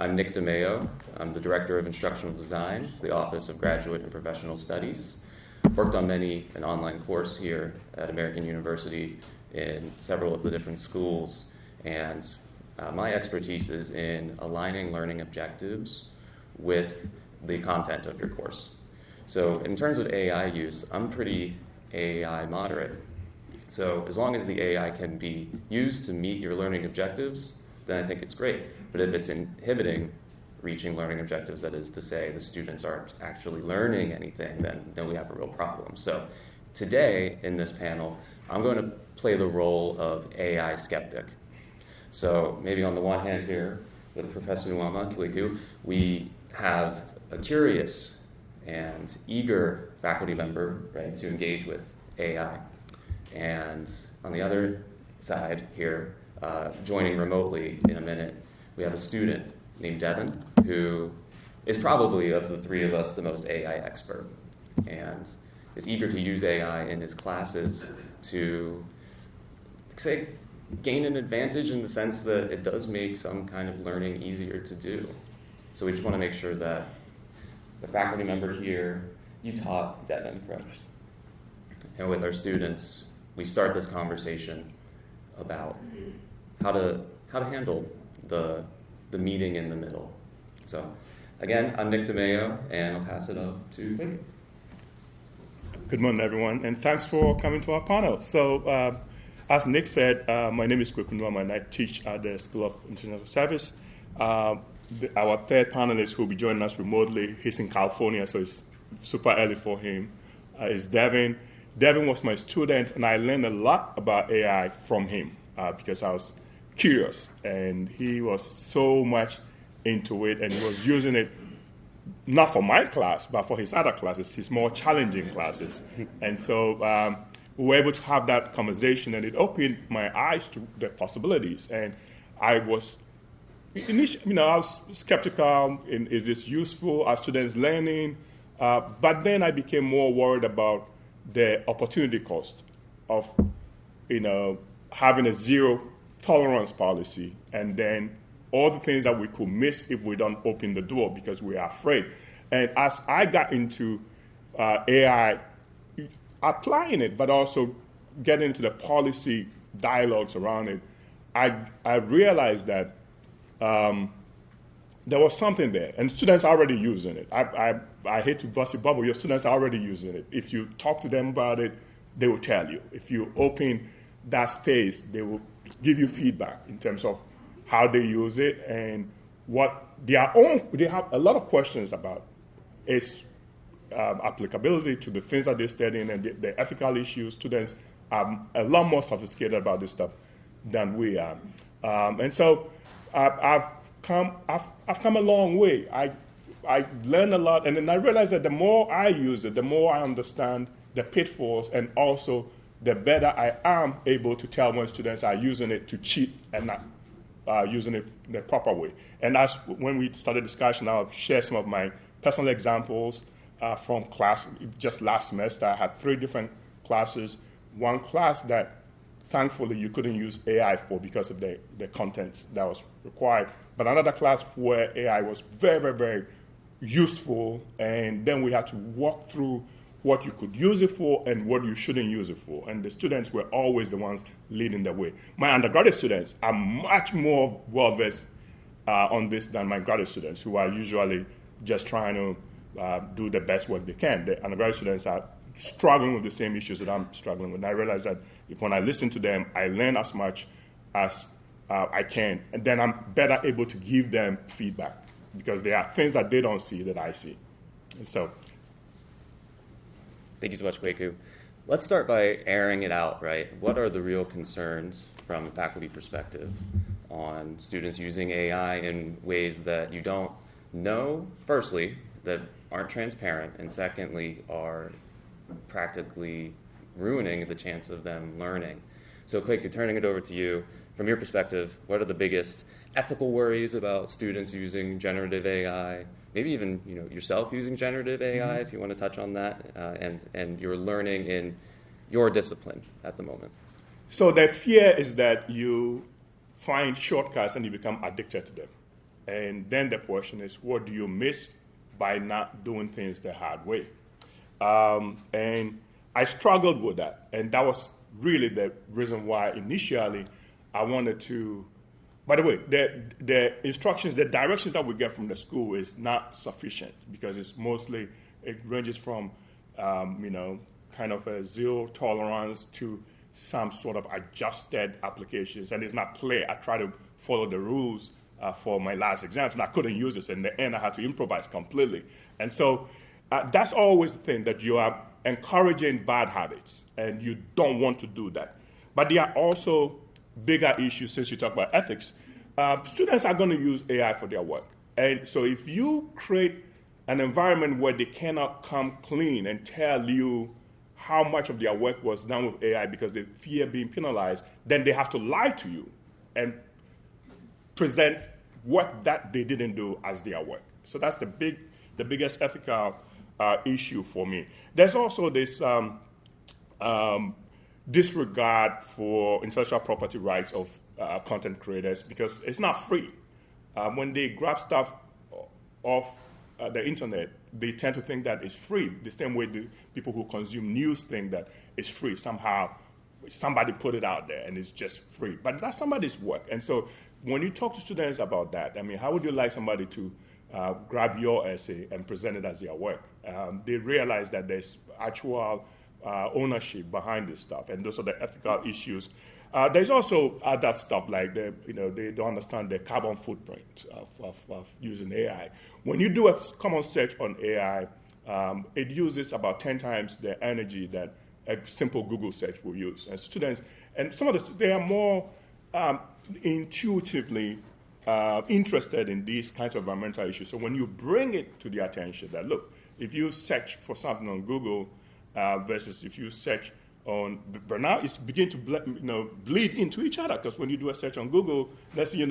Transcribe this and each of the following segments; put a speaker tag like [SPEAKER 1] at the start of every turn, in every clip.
[SPEAKER 1] I'm Nick DeMayo. I'm the Director of Instructional Design, the Office of Graduate and Professional Studies. Worked on an online course here at American University in several of the different schools, and my expertise is in aligning learning objectives with the content of your course. So in terms of AI use, I'm pretty AI moderate. So as long as the AI can be used to meet your learning objectives, then I think it's great. But if it's inhibiting reaching learning objectives, that is to say the students aren't actually learning anything, then we have a real problem. So today in this panel, I'm going to play the role of AI skeptic. So maybe on the one hand here, with Professor Nuamah, Kwaku, we have a curious and eager faculty member, right, to engage with AI. And on the other side here, joining remotely in a minute, we have a student named Devin, who is probably, of the three of us, the most AI expert, and is eager to use AI in his classes to, say, gain an advantage in the sense that it does make some kind of learning easier to do. So we just want to make sure that the faculty member here, you taught Devin, correct? And with our students, we start this conversation about how to handle the meeting in the middle. So again, I'm Nick DeMayo, and I'll pass it up to Kwaku.
[SPEAKER 2] Good morning, everyone, and thanks for coming to our panel. So as Nick said, my name is Kwaku Nuamah, and I teach at the School of International Service. Our third panelist who will be joining us remotely, he's in California, so it's super early for him, is Devin. Devin was my student, and I learned a lot about AI from him because I was curious, and he was so much into it, and he was using it not for my class, but for his other classes, his more challenging classes. And so we were able to have that conversation, and it opened my eyes to the possibilities. And I was, I was skeptical, is this useful? Are students learning? But then I became more worried about the opportunity cost of, having a zero tolerance policy, and then all the things that we could miss if we don't open the door because we are afraid. And as I got into AI, applying it, but also getting into the policy dialogues around it, I realized that there was something there, and students are already using it. I hate to bust your bubble. Your students are already using it. If you talk to them about it, they will tell you. If you open that space, they will give you feedback in terms of how they use it and what they have a lot of questions about its applicability to the things that they're studying and the ethical issues. Students are a lot more sophisticated about this stuff than we are. And so I've come a long way. I learned a lot, and then I realized that the more I use it, the more I understand the pitfalls, and also the better I am able to tell when students are using it to cheat and not using it the proper way. And that's when we started discussion. I'll share some of my personal examples from class. Just last semester, I had 3 different classes. One class that thankfully you couldn't use AI for because of the content that was required. But another class where AI was very, very, very useful, and then we had to walk through what you could use it for and what you shouldn't use it for. And the students were always the ones leading the way. My undergraduate students are much more well-versed on this than my graduate students, who are usually just trying to do the best work they can. The undergraduate students are struggling with the same issues that I'm struggling with. And I realize that when I listen to them, I learn as much as I can. And then I'm better able to give them feedback because there are things that they don't see that I see. And so,
[SPEAKER 1] thank you so much, Kwaku. Let's start by airing it out, right? What are the real concerns from a faculty perspective on students using AI in ways that you don't know, firstly, that aren't transparent, and secondly, are practically ruining the chance of them learning? So, Kwaku, turning it over to you, from your perspective, what are the biggest ethical worries about students using generative AI? Maybe even yourself using generative AI, if you want to touch on that, and your learning in your discipline at the moment.
[SPEAKER 2] So the fear is that you find shortcuts and you become addicted to them. And then the question is, what do you miss by not doing things the hard way? And I struggled with that. And that was really the reason why initially I wanted to. By the way, the instructions, the directions that we get from the school is not sufficient because it's mostly, it ranges from, kind of a zero tolerance to some sort of adjusted applications. And it's not clear. I try to follow the rules for my last exams, and I couldn't use this. In the end, I had to improvise completely. And so that's always the thing, that you are encouraging bad habits, and you don't want to do that. But there are also bigger issues, since you talk about ethics. Students are going to use AI for their work. And so if you create an environment where they cannot come clean and tell you how much of their work was done with AI because they fear being penalized, then they have to lie to you and present work that they didn't do as their work. So that's the biggest ethical issue for me. There's also this disregard for intellectual property rights of content creators, because it's not free. When they grab stuff off the internet, they tend to think that it's free, the same way the people who consume news think that it's free. Somehow somebody put it out there and it's just free. But that's somebody's work. And so when you talk to students about that, I mean, how would you like somebody to grab your essay and present it as their work? They realize that there's actual ownership behind this stuff, and those are the ethical issues. There's also other stuff like they don't understand the carbon footprint of using AI. When you do a common search on AI, it uses about 10 times the energy that a simple Google search will use. And students, and some of they are more intuitively interested in these kinds of environmental issues. So when you bring it to their attention that, look, if you search for something on Google versus if you search on, but now it's beginning to bleed into each other, because when you do a search on Google, let's say,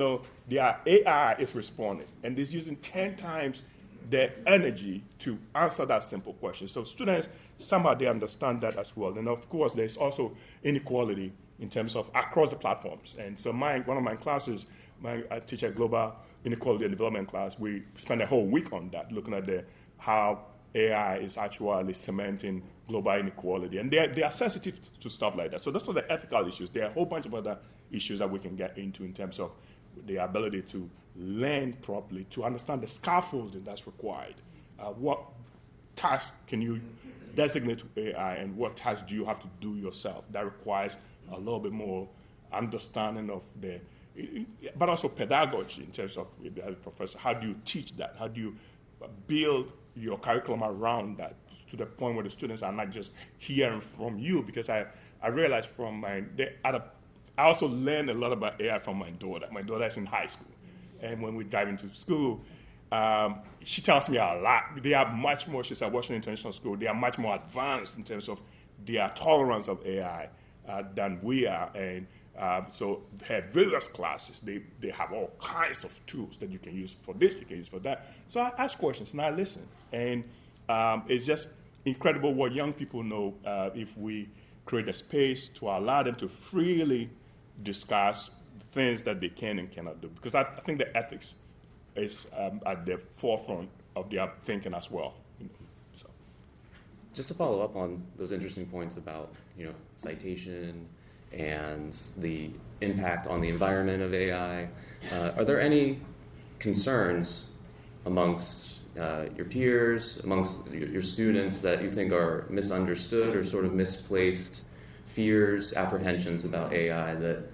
[SPEAKER 2] their AI is responding, and it's using 10 times the energy to answer that simple question. So students, somehow they understand that as well. And of course, there's also inequality in terms of across the platforms. And so one of my classes, I teach a global inequality and development class. We spend a whole week on that, looking at how AI is actually cementing global inequality. And they are sensitive to stuff like that. So those are the ethical issues. There are a whole bunch of other issues that we can get into in terms of the ability to learn properly, to understand the scaffolding that's required. What tasks can you designate to AI, and what tasks do you have to do yourself? That requires a little bit more understanding of but also pedagogy in terms of the professor. How do you teach that? How do you build your curriculum around that to the point where the students are not just hearing from you? Because I realized from I also learned a lot about AI from my daughter. My daughter is in high school. And when we dive into school, she tells me a lot. They are much more, she's at Washington International School, they are much more advanced in terms of their tolerance of AI than we are. And so they have various classes. They have all kinds of tools that you can use for this, you can use for that. So I ask questions and I listen. And it's just incredible what young people know if we create a space to allow them to freely discuss things that they can and cannot do. Because I think the ethics is at the forefront of their thinking as well. So.
[SPEAKER 1] Just to follow up on those interesting points about citation and the impact on the environment of AI, are there any concerns amongst your peers, amongst your students, that you think are misunderstood or sort of misplaced fears, apprehensions about AI that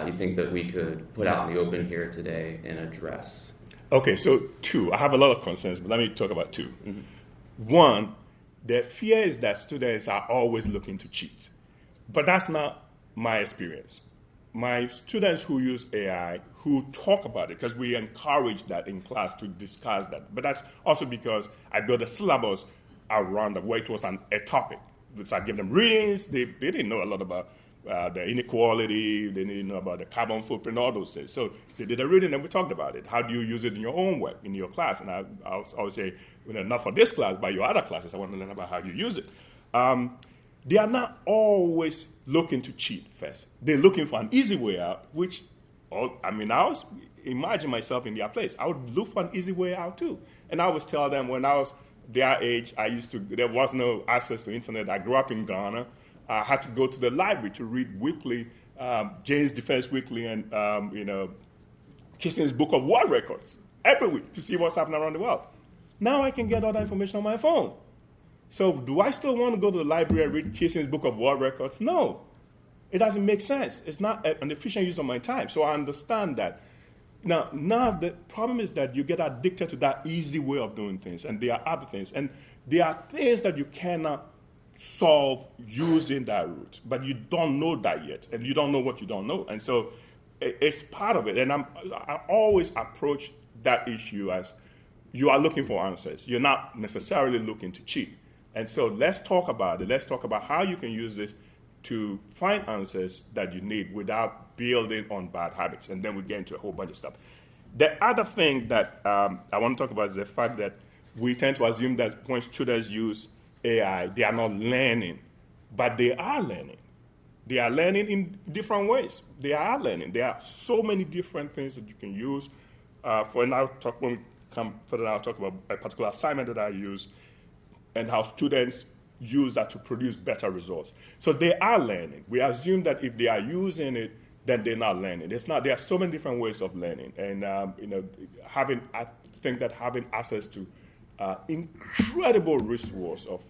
[SPEAKER 1] you think that we could put out in the open here today and address?
[SPEAKER 2] Okay, so two. I have a lot of concerns, but let me talk about two. Mm-hmm. One, the fear is that students are always looking to cheat. But that's not my experience. My students who use AI, who talk about it, because we encourage that in class to discuss that. But that's also because I built a syllabus around where it was a topic. So I gave them readings. They didn't know a lot about the inequality. They didn't know about the carbon footprint, all those things. So they did a reading and we talked about it. How do you use it in your own work, in your class? And I always say, not for this class, but your other classes, I want to learn about how you use it. They are not always looking to cheat first. They're looking for an easy way out, which I was imagine myself in their place. I would look for an easy way out too. And I always tell them when I was their age, there was no access to internet. I grew up in Ghana. I had to go to the library to read weekly, Jane's Defense Weekly and, Kissinger's Book of World Records every week to see what's happening around the world. Now I can get all that information on my phone. So do I still want to go to the library and read Kissinger's Book of World Records? No. It doesn't make sense. It's not an efficient use of my time. So I understand that. Now the problem is that you get addicted to that easy way of doing things, and there are other things. And there are things that you cannot solve using that route, but you don't know that yet, and you don't know what you don't know. And so it's part of it. And I always approach that issue as you are looking for answers. You're not necessarily looking to cheat. And so let's talk about it. Let's talk about how you can use this to find answers that you need without building on bad habits. And then we get into a whole bunch of stuff. The other thing that I want to talk about is the fact that we tend to assume that when students use AI, they are not learning, but they are learning. They are learning in different ways. They are learning. There are so many different things that you can use. When we come further, I'll talk about a particular assignment that I use and how students use that to produce better results. So they are learning. We assume that if they are using it, then they're not learning. It's not. There are so many different ways of learning, and I think that having access to incredible resource of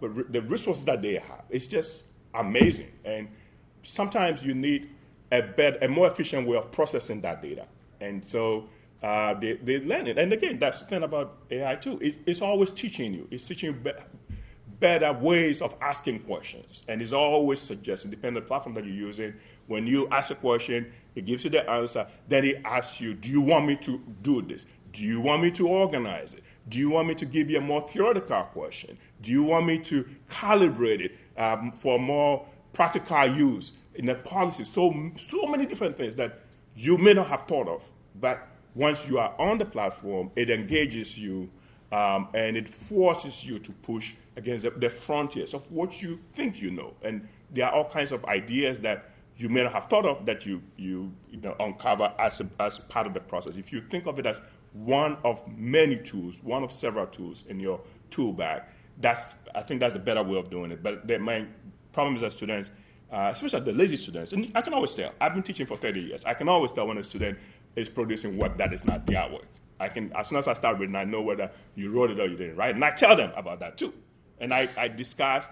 [SPEAKER 2] the resources that they have, it's just amazing. And sometimes you need a more efficient way of processing that data, and so they learn it. And again, that's the thing about AI too. It's always teaching you. It's teaching you better ways of asking questions, and it's always suggesting, depending on the platform that you're using. When you ask a question, it gives you the answer. Then it asks you, do you want me to do this? Do you want me to organize it? Do you want me to give you a more theoretical question? Do you want me to calibrate it for more practical use in the policy? So many different things that you may not have thought of. But once you are on the platform, it engages you and it forces you to push against the frontiers of what you think you know. And there are all kinds of ideas that you may not have thought of that you uncover as part of the process. If you think of it as one of many tools, one of several tools in your tool bag, I think that's a better way of doing it. But the main problem is that students, especially the lazy students, and I can always tell. I've been teaching for 30 years. I can always tell when a student is producing work that is not their work. As soon as I start reading, I know whether you wrote it or you didn't, right? And I tell them about that too. And I discuss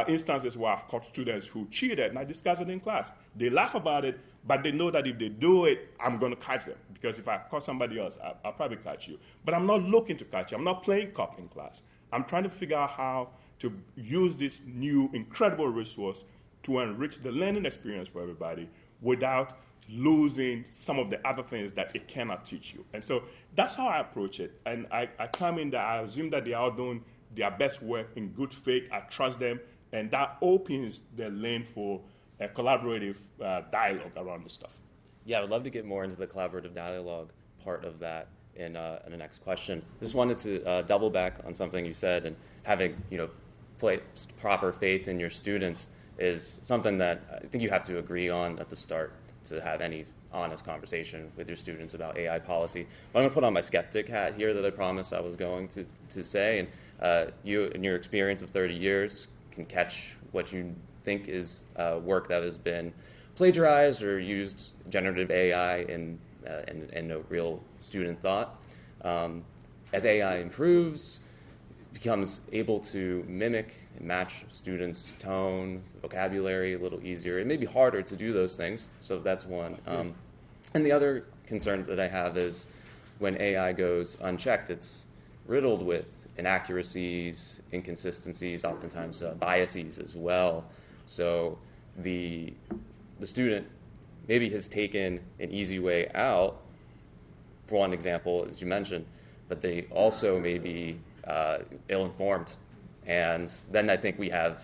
[SPEAKER 2] instances where I've caught students who cheated, and I discuss it in class. They laugh about it, but they know that if they do it, I'm going to catch them. Because if I caught somebody else, I'll probably catch you. But I'm not looking to catch you. I'm not playing cop in class. I'm trying to figure out how to use this new incredible resource to enrich the learning experience for everybody without losing some of the other things that it cannot teach you. And so that's how I approach it. And I come in there, I assume that they are doing their best work in good faith. I trust them. And that opens the lane for a collaborative dialogue around this stuff.
[SPEAKER 1] Yeah, I would love to get more into the collaborative dialogue part of that in the next question. Just wanted to double back on something you said, and having placed proper faith in your students is something that I think you have to agree on at the start to have any honest conversation with your students about AI policy. But I'm going to put on my skeptic hat here that I promised I was going to say, and you, in your experience of 30 years, can catch what you think is work that has been plagiarized or used generative AI in no real student thought. As AI improves, it becomes able to mimic and match students' tone, vocabulary a little easier. It may be harder to do those things, so that's one. And the other concern that I have is when AI goes unchecked, it's riddled with inaccuracies, inconsistencies, oftentimes biases as well. So the student maybe has taken an easy way out, for one example, as you mentioned, but they also may be ill-informed. And then I think we have,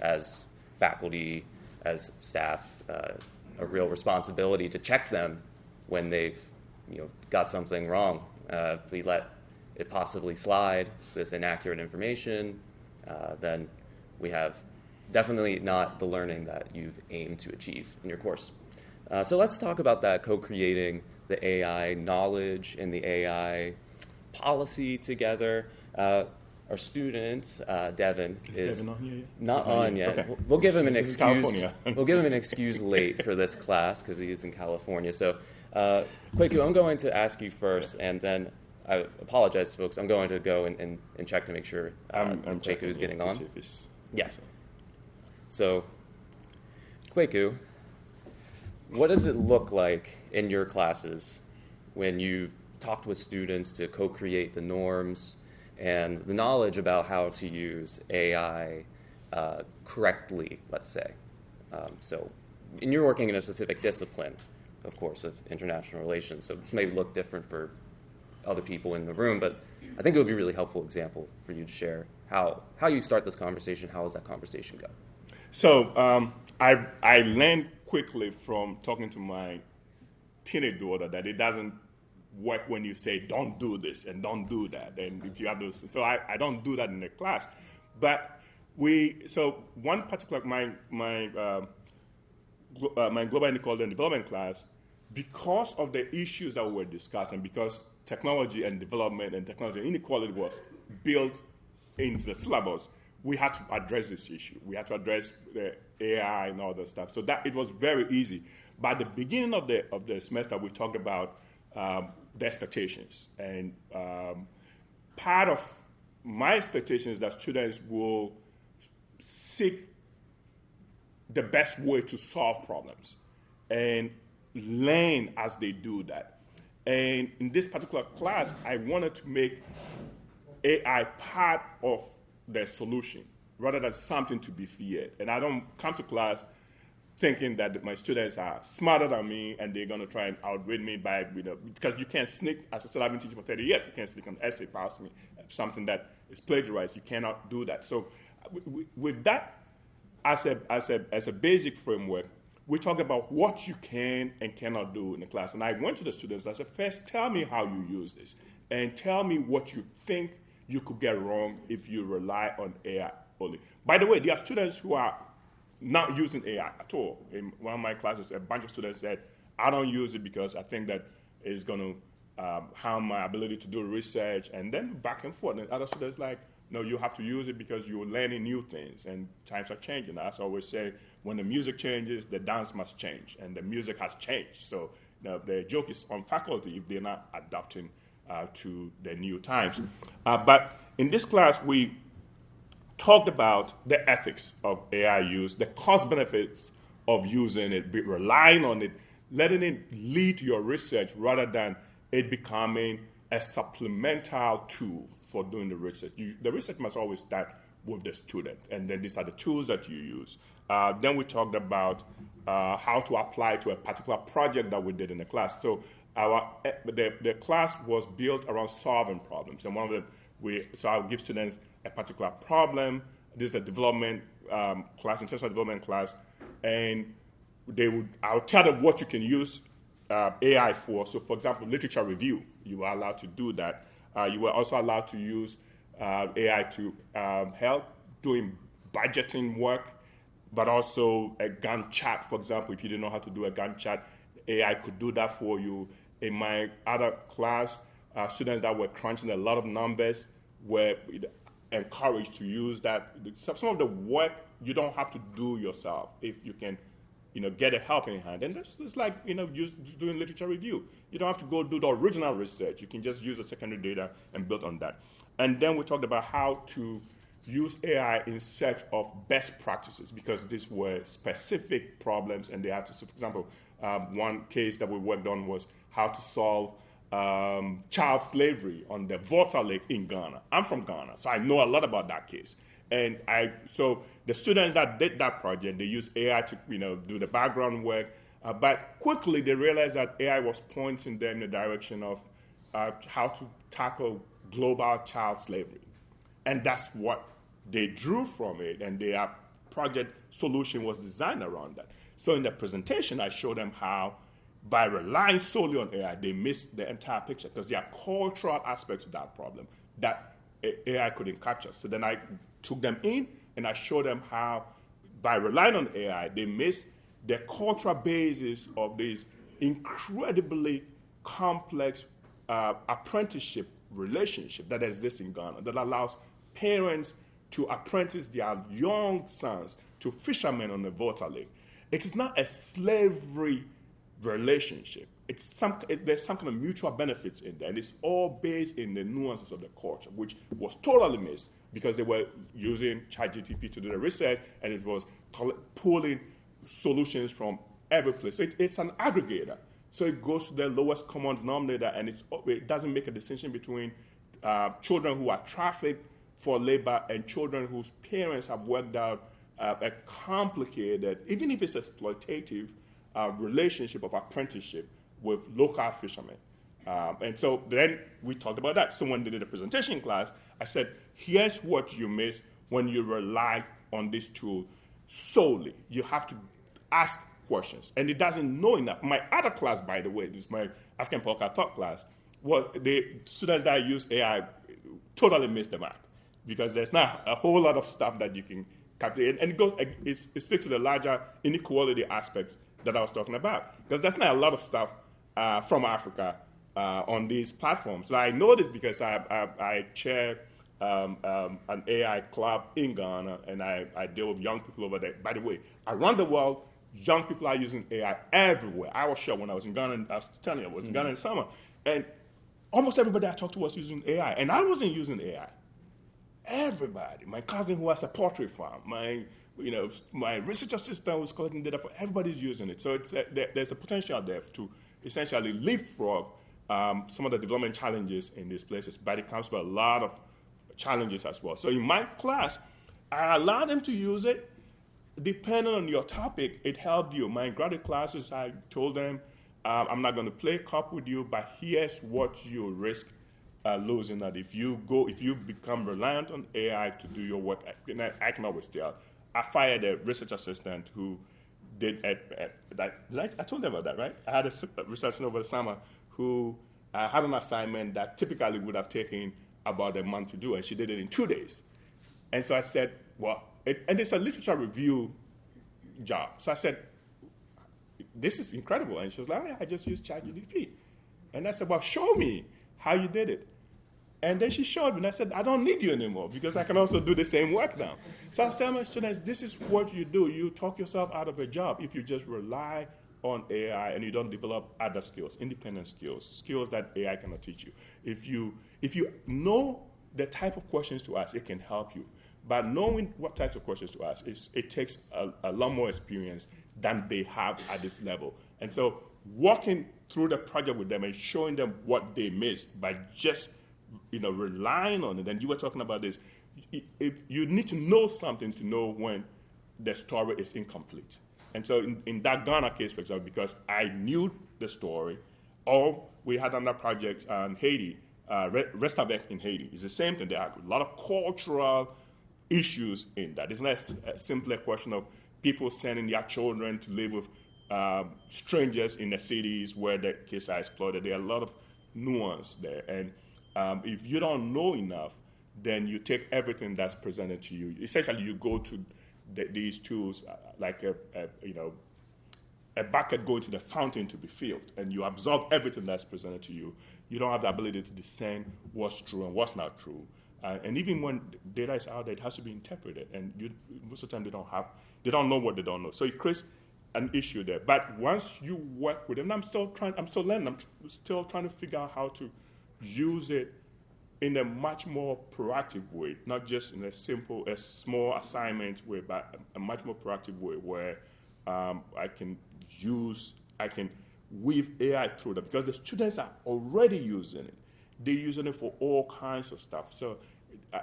[SPEAKER 1] as faculty, as staff, a real responsibility to check them when they've got something wrong. If we let it possibly slide, this inaccurate information, then we have definitely not the learning that you've aimed to achieve in your course. So let's talk about that, co-creating the AI knowledge and the AI policy together. Our student, Devin, is
[SPEAKER 2] Devin on here yet?
[SPEAKER 1] not on yet.
[SPEAKER 2] Okay.
[SPEAKER 1] We'll give him an
[SPEAKER 2] He's in
[SPEAKER 1] excuse.
[SPEAKER 2] California.
[SPEAKER 1] We'll give him an excuse late for this class because he is in California. So, Kwaku, I'm going to ask you first, and then I apologize, folks. I'm going to go and check to make sure Kwaku is getting on. Yes. So, Kwaku, what does it look like in your classes when you've talked with students to co-create the norms and the knowledge about how to use AI correctly, let's say? And you're working in a specific discipline, of course, of international relations, so this may look different for other people in the room, but I think it would be a really helpful example for you to share how you start this conversation. How does that conversation go?
[SPEAKER 2] So I learned quickly from talking to my teenage daughter that it doesn't work when you say don't do this and don't do that, and if you have those. So I don't do that in the class, but one particular my global inequality and development class, because of the issues that we were discussing, because technology and development and technology inequality was built into the syllabus, we had to address this issue. We had to address the AI and all that stuff. So that it was very easy. By the beginning of the semester, we talked about the expectations. And part of my expectation is that students will seek the best way to solve problems and learn as they do that. And in this particular class, I wanted to make AI part of the solution rather than something to be feared. And I don't come to class thinking that my students are smarter than me and they're going to try and outwit me by, because you can't sneak. As I said, I've been teaching for 30 years. You can't sneak an essay past me, something that is plagiarized. You cannot do that. So with that as a basic framework, we talk about what you can and cannot do in the class. And I went to the students and I said, first, tell me how you use this. And tell me what you think you could get wrong if you rely on AI only. By the way, there are students who are not using AI at all. In one of my classes, a bunch of students said, I don't use it because I think that it's going to harm my ability to do research, and then back and forth. And other students like, no, you have to use it because you're learning new things, and times are changing. As I always say, when the music changes, the dance must change, and the music has changed. So the joke is on faculty if they're not adapting to the new times. But in this class, we talked about the ethics of AI use, the cost benefits of using it, relying on it, letting it lead your research rather than it becoming a supplemental tool for doing the research. The research must always start with the student, and then these are the tools that you use. Then we talked about how to apply to a particular project that we did in the class. So the class was built around solving problems, and one of them, so I'll give students a particular problem. This is a development class, intentional development class, and I'll tell them what you can use AI for. So, for example, literature review, you are allowed to do that. You were also allowed to use AI to help doing budgeting work, but also a Gantt chart, for example. If you didn't know how to do a Gantt chart, AI could do that for you. In my other class, students that were crunching a lot of numbers were encouraged to use that. Some of the work you don't have to do yourself if you can, get a helping hand. And it's like, just doing literature review. You don't have to go do the original research. You can just use the secondary data and build on that. And then we talked about how to use AI in search of best practices, because these were specific problems and they had to, so for example, one case that we worked on was how to solve child slavery on the Volta Lake in Ghana. I'm from Ghana, so I know a lot about that case. And so the students that did that project, they used AI to do the background work, but quickly they realized that AI was pointing them in the direction of how to tackle global child slavery. And that's what they drew from it, and their project solution was designed around that. So in the presentation, I showed them how, by relying solely on AI, they missed the entire picture, because there are cultural aspects of that problem that AI couldn't capture. So then I took them in and I showed them how, by relying on AI, they missed the cultural basis of this incredibly complex apprenticeship relationship that exists in Ghana that allows parents to apprentice their young sons to fishermen on the Volta Lake. It is not a slavery relationship. There's some kind of mutual benefits in there, and it's all based in the nuances of the culture, which was totally missed because they were using ChatGPT to do the research, and it was pulling solutions from every place. So it's an aggregator. So it goes to the lowest common denominator, and it doesn't make a distinction between children who are trafficked for labor and children whose parents have worked out a complicated, even if it's exploitative, relationship of apprenticeship with local fishermen. And so then we talked about that. Someone did a presentation class. I said, here's what you miss when you rely on this tool solely. You have to ask questions. And it doesn't know enough. My other class, by the way, this is my African Political Thought class, was the students that use AI totally missed the mark because there's not a whole lot of stuff that you can calculate. And it speaks to the larger inequality aspects that I was talking about. Because there's not a lot of stuff from Africa on these platforms. So I know this because I chair an AI club in Ghana, and I deal with young people over there. By the way, around the world, young people are using AI everywhere. I was sure when I was in Ghana, I was telling you, I was in Ghana in summer, and almost everybody I talked to was using AI, and I wasn't using AI. Everybody, my cousin who has a poultry farm, my research assistant who's collecting data for everybody's using it. So there's a potential there to essentially leapfrog some of the development challenges in these places, but it comes with a lot of challenges as well. So in my class, I allowed them to use it. Depending on your topic, it helped you. My graduate classes, I told them, I'm not going to play cop with you, but here's what you risk losing. That if you become reliant on AI to do your work, I came up with still. I fired a research assistant who did I told them about that, right? I had a research assistant over the summer who had an assignment that typically would have taken about a month to do, and she did it in 2 days. And so I said, well, and it's a literature review job. So I said, this is incredible. And she was like, oh, yeah, I just used ChatGPT. And I said, well, show me how you did it. And then she showed me, and I said, I don't need you anymore because I can also do the same work now. So I was telling my students, this is what you do. You talk yourself out of a job if you just rely on AI and you don't develop other skills, independent skills that AI cannot teach you. If you know the type of questions to ask, it can help you. But knowing what types of questions to ask, it takes a lot more experience than they have at this level. And so walking through the project with them and showing them what they missed by just relying on it, and you were talking about this, you need to know something to know when the story is incomplete. And so in that Ghana case, for example, because I knew the story, or we had another project on Haiti, Restavec in Haiti. It's the same thing. There are a lot of cultural issues in that. It's not simply a question of people sending their children to live with strangers in the cities where the kids are exploited. There are a lot of nuance there. And if you don't know enough, then you take everything that's presented to you. Essentially, you go to these tools like a bucket going to the fountain to be filled, and you absorb everything that's presented to you. You don't have the ability to discern what's true and what's not true. And even when data is out there, it has to be interpreted. And most of the time, they don't know what they don't know. So it creates an issue there. But once you work with them, I'm still learning. I'm still trying to figure out how to use it in a much more proactive way, not just in a small assignment way, but a much more proactive way where I can weave AI through that, because the students are already using it. They're using it for all kinds of stuff. So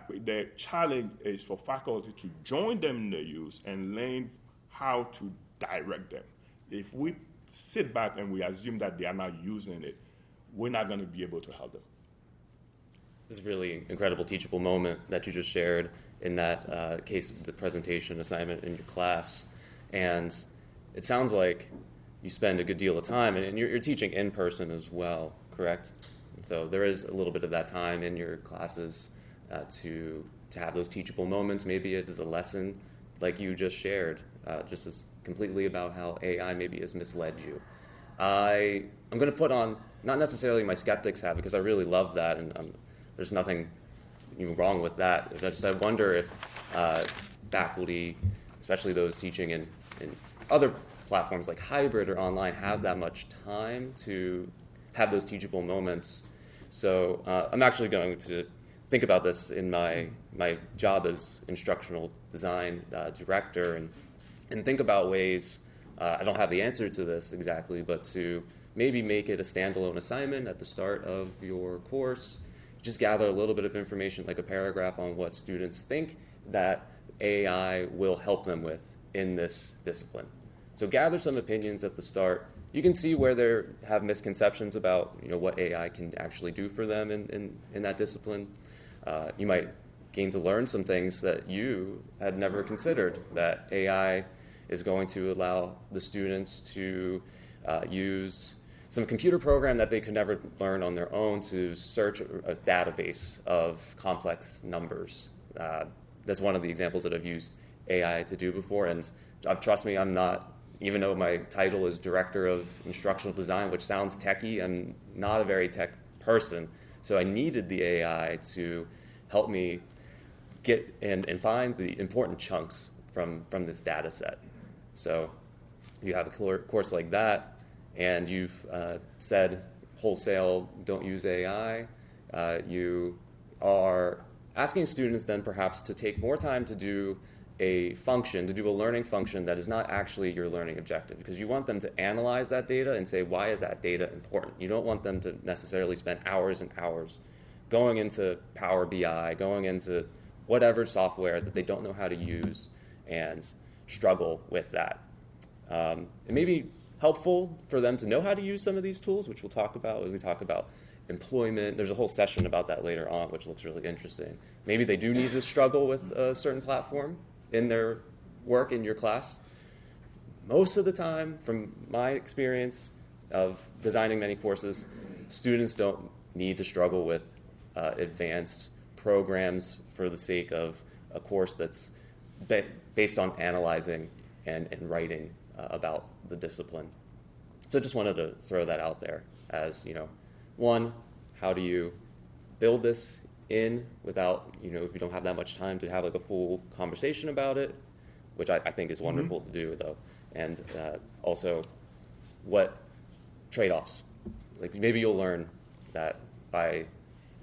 [SPEAKER 2] the challenge is for faculty to join them in the use and learn how to direct them. If we sit back and we assume that they are not using it, we're not going to be able to help them.
[SPEAKER 1] This is a really incredible teachable moment that you just shared in that case of the presentation assignment in your class. And it sounds like you spend a good deal of time, and you're teaching in person as well, correct? And so there is a little bit of that time in your classes to have those teachable moments. Maybe it is a lesson like you just shared, just as completely about how AI maybe has misled you. I'm going to put on not necessarily my skeptics hat, because I really love that, and there's nothing even wrong with that. I wonder if faculty, especially those teaching in other platforms like hybrid or online, have that much time to have those teachable moments. So I'm actually going to think about this in my job as instructional design director, and think about ways, I don't have the answer to this exactly, but to maybe make it a standalone assignment at the start of your course. Just gather a little bit of information, like a paragraph on what students think that AI will help them with in this discipline. So gather some opinions at the start. You can see where they have misconceptions about what AI can actually do for them in that discipline. You might gain to learn some things that you had never considered, that AI is going to allow the students to use some computer program that they could never learn on their own to search a database of complex numbers. That's one of the examples that I've used AI to do before, and trust me, I'm not, even though my title is Director of Instructional Design, which sounds techie, I'm not a very tech person, so I needed the AI to help me get and find the important chunks from this data set. So you have a course like that, and you've said wholesale, don't use AI. You are asking students then perhaps to take more time to do a function, to do a learning function that is not actually your learning objective, because you want them to analyze that data and say, why is that data important? You don't want them to necessarily spend hours and hours going into Power BI, going into whatever software that they don't know how to use and struggle with that. It may be helpful for them to know how to use some of these tools, which we'll talk about as we talk about employment. There's a whole session about that later on, which looks really interesting. Maybe they do need to struggle with a certain platform in their work in your class. Most of the time, from my experience of designing many courses, students don't need to struggle with advanced programs for the sake of a course that's based on analyzing and writing about the discipline. So I just wanted to throw that out there as, one, how do you build this in without, if you don't have that much time to have like a full conversation about it, which I think is wonderful to do though. And also, what trade-offs? Like maybe you'll learn that by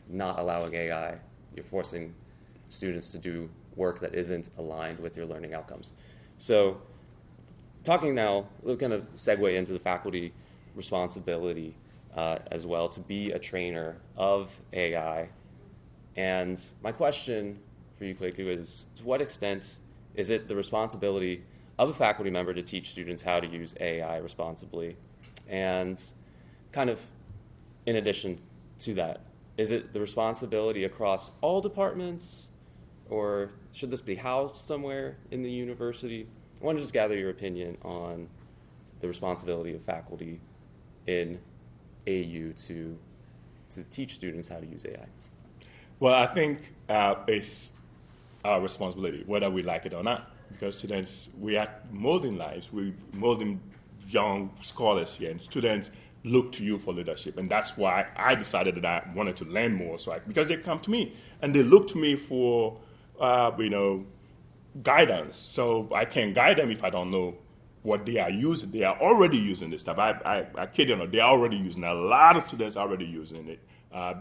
[SPEAKER 1] not allowing AI, you're forcing students to do work that isn't aligned with your learning outcomes. So talking now, we'll kind of segue into the faculty responsibility as well to be a trainer of AI. And my question for you, Kwaku, is to what extent is it the responsibility of a faculty member to teach students how to use AI responsibly? And kind of in addition to that, is it the responsibility across all departments, or should this be housed somewhere in the university? I want to just gather your opinion on the responsibility of faculty in AU to teach students how to use AI.
[SPEAKER 2] Well, I think it's our responsibility, whether we like it or not, because students, we are molding lives, we're molding young scholars here, and students look to you for leadership. And that's why I decided that I wanted to learn more, because they come to me, and they look to me for, guidance. So I can't guide them if I don't know what they are using. They are already using this stuff. I kid you not, they are already using it. A lot of students are already using it.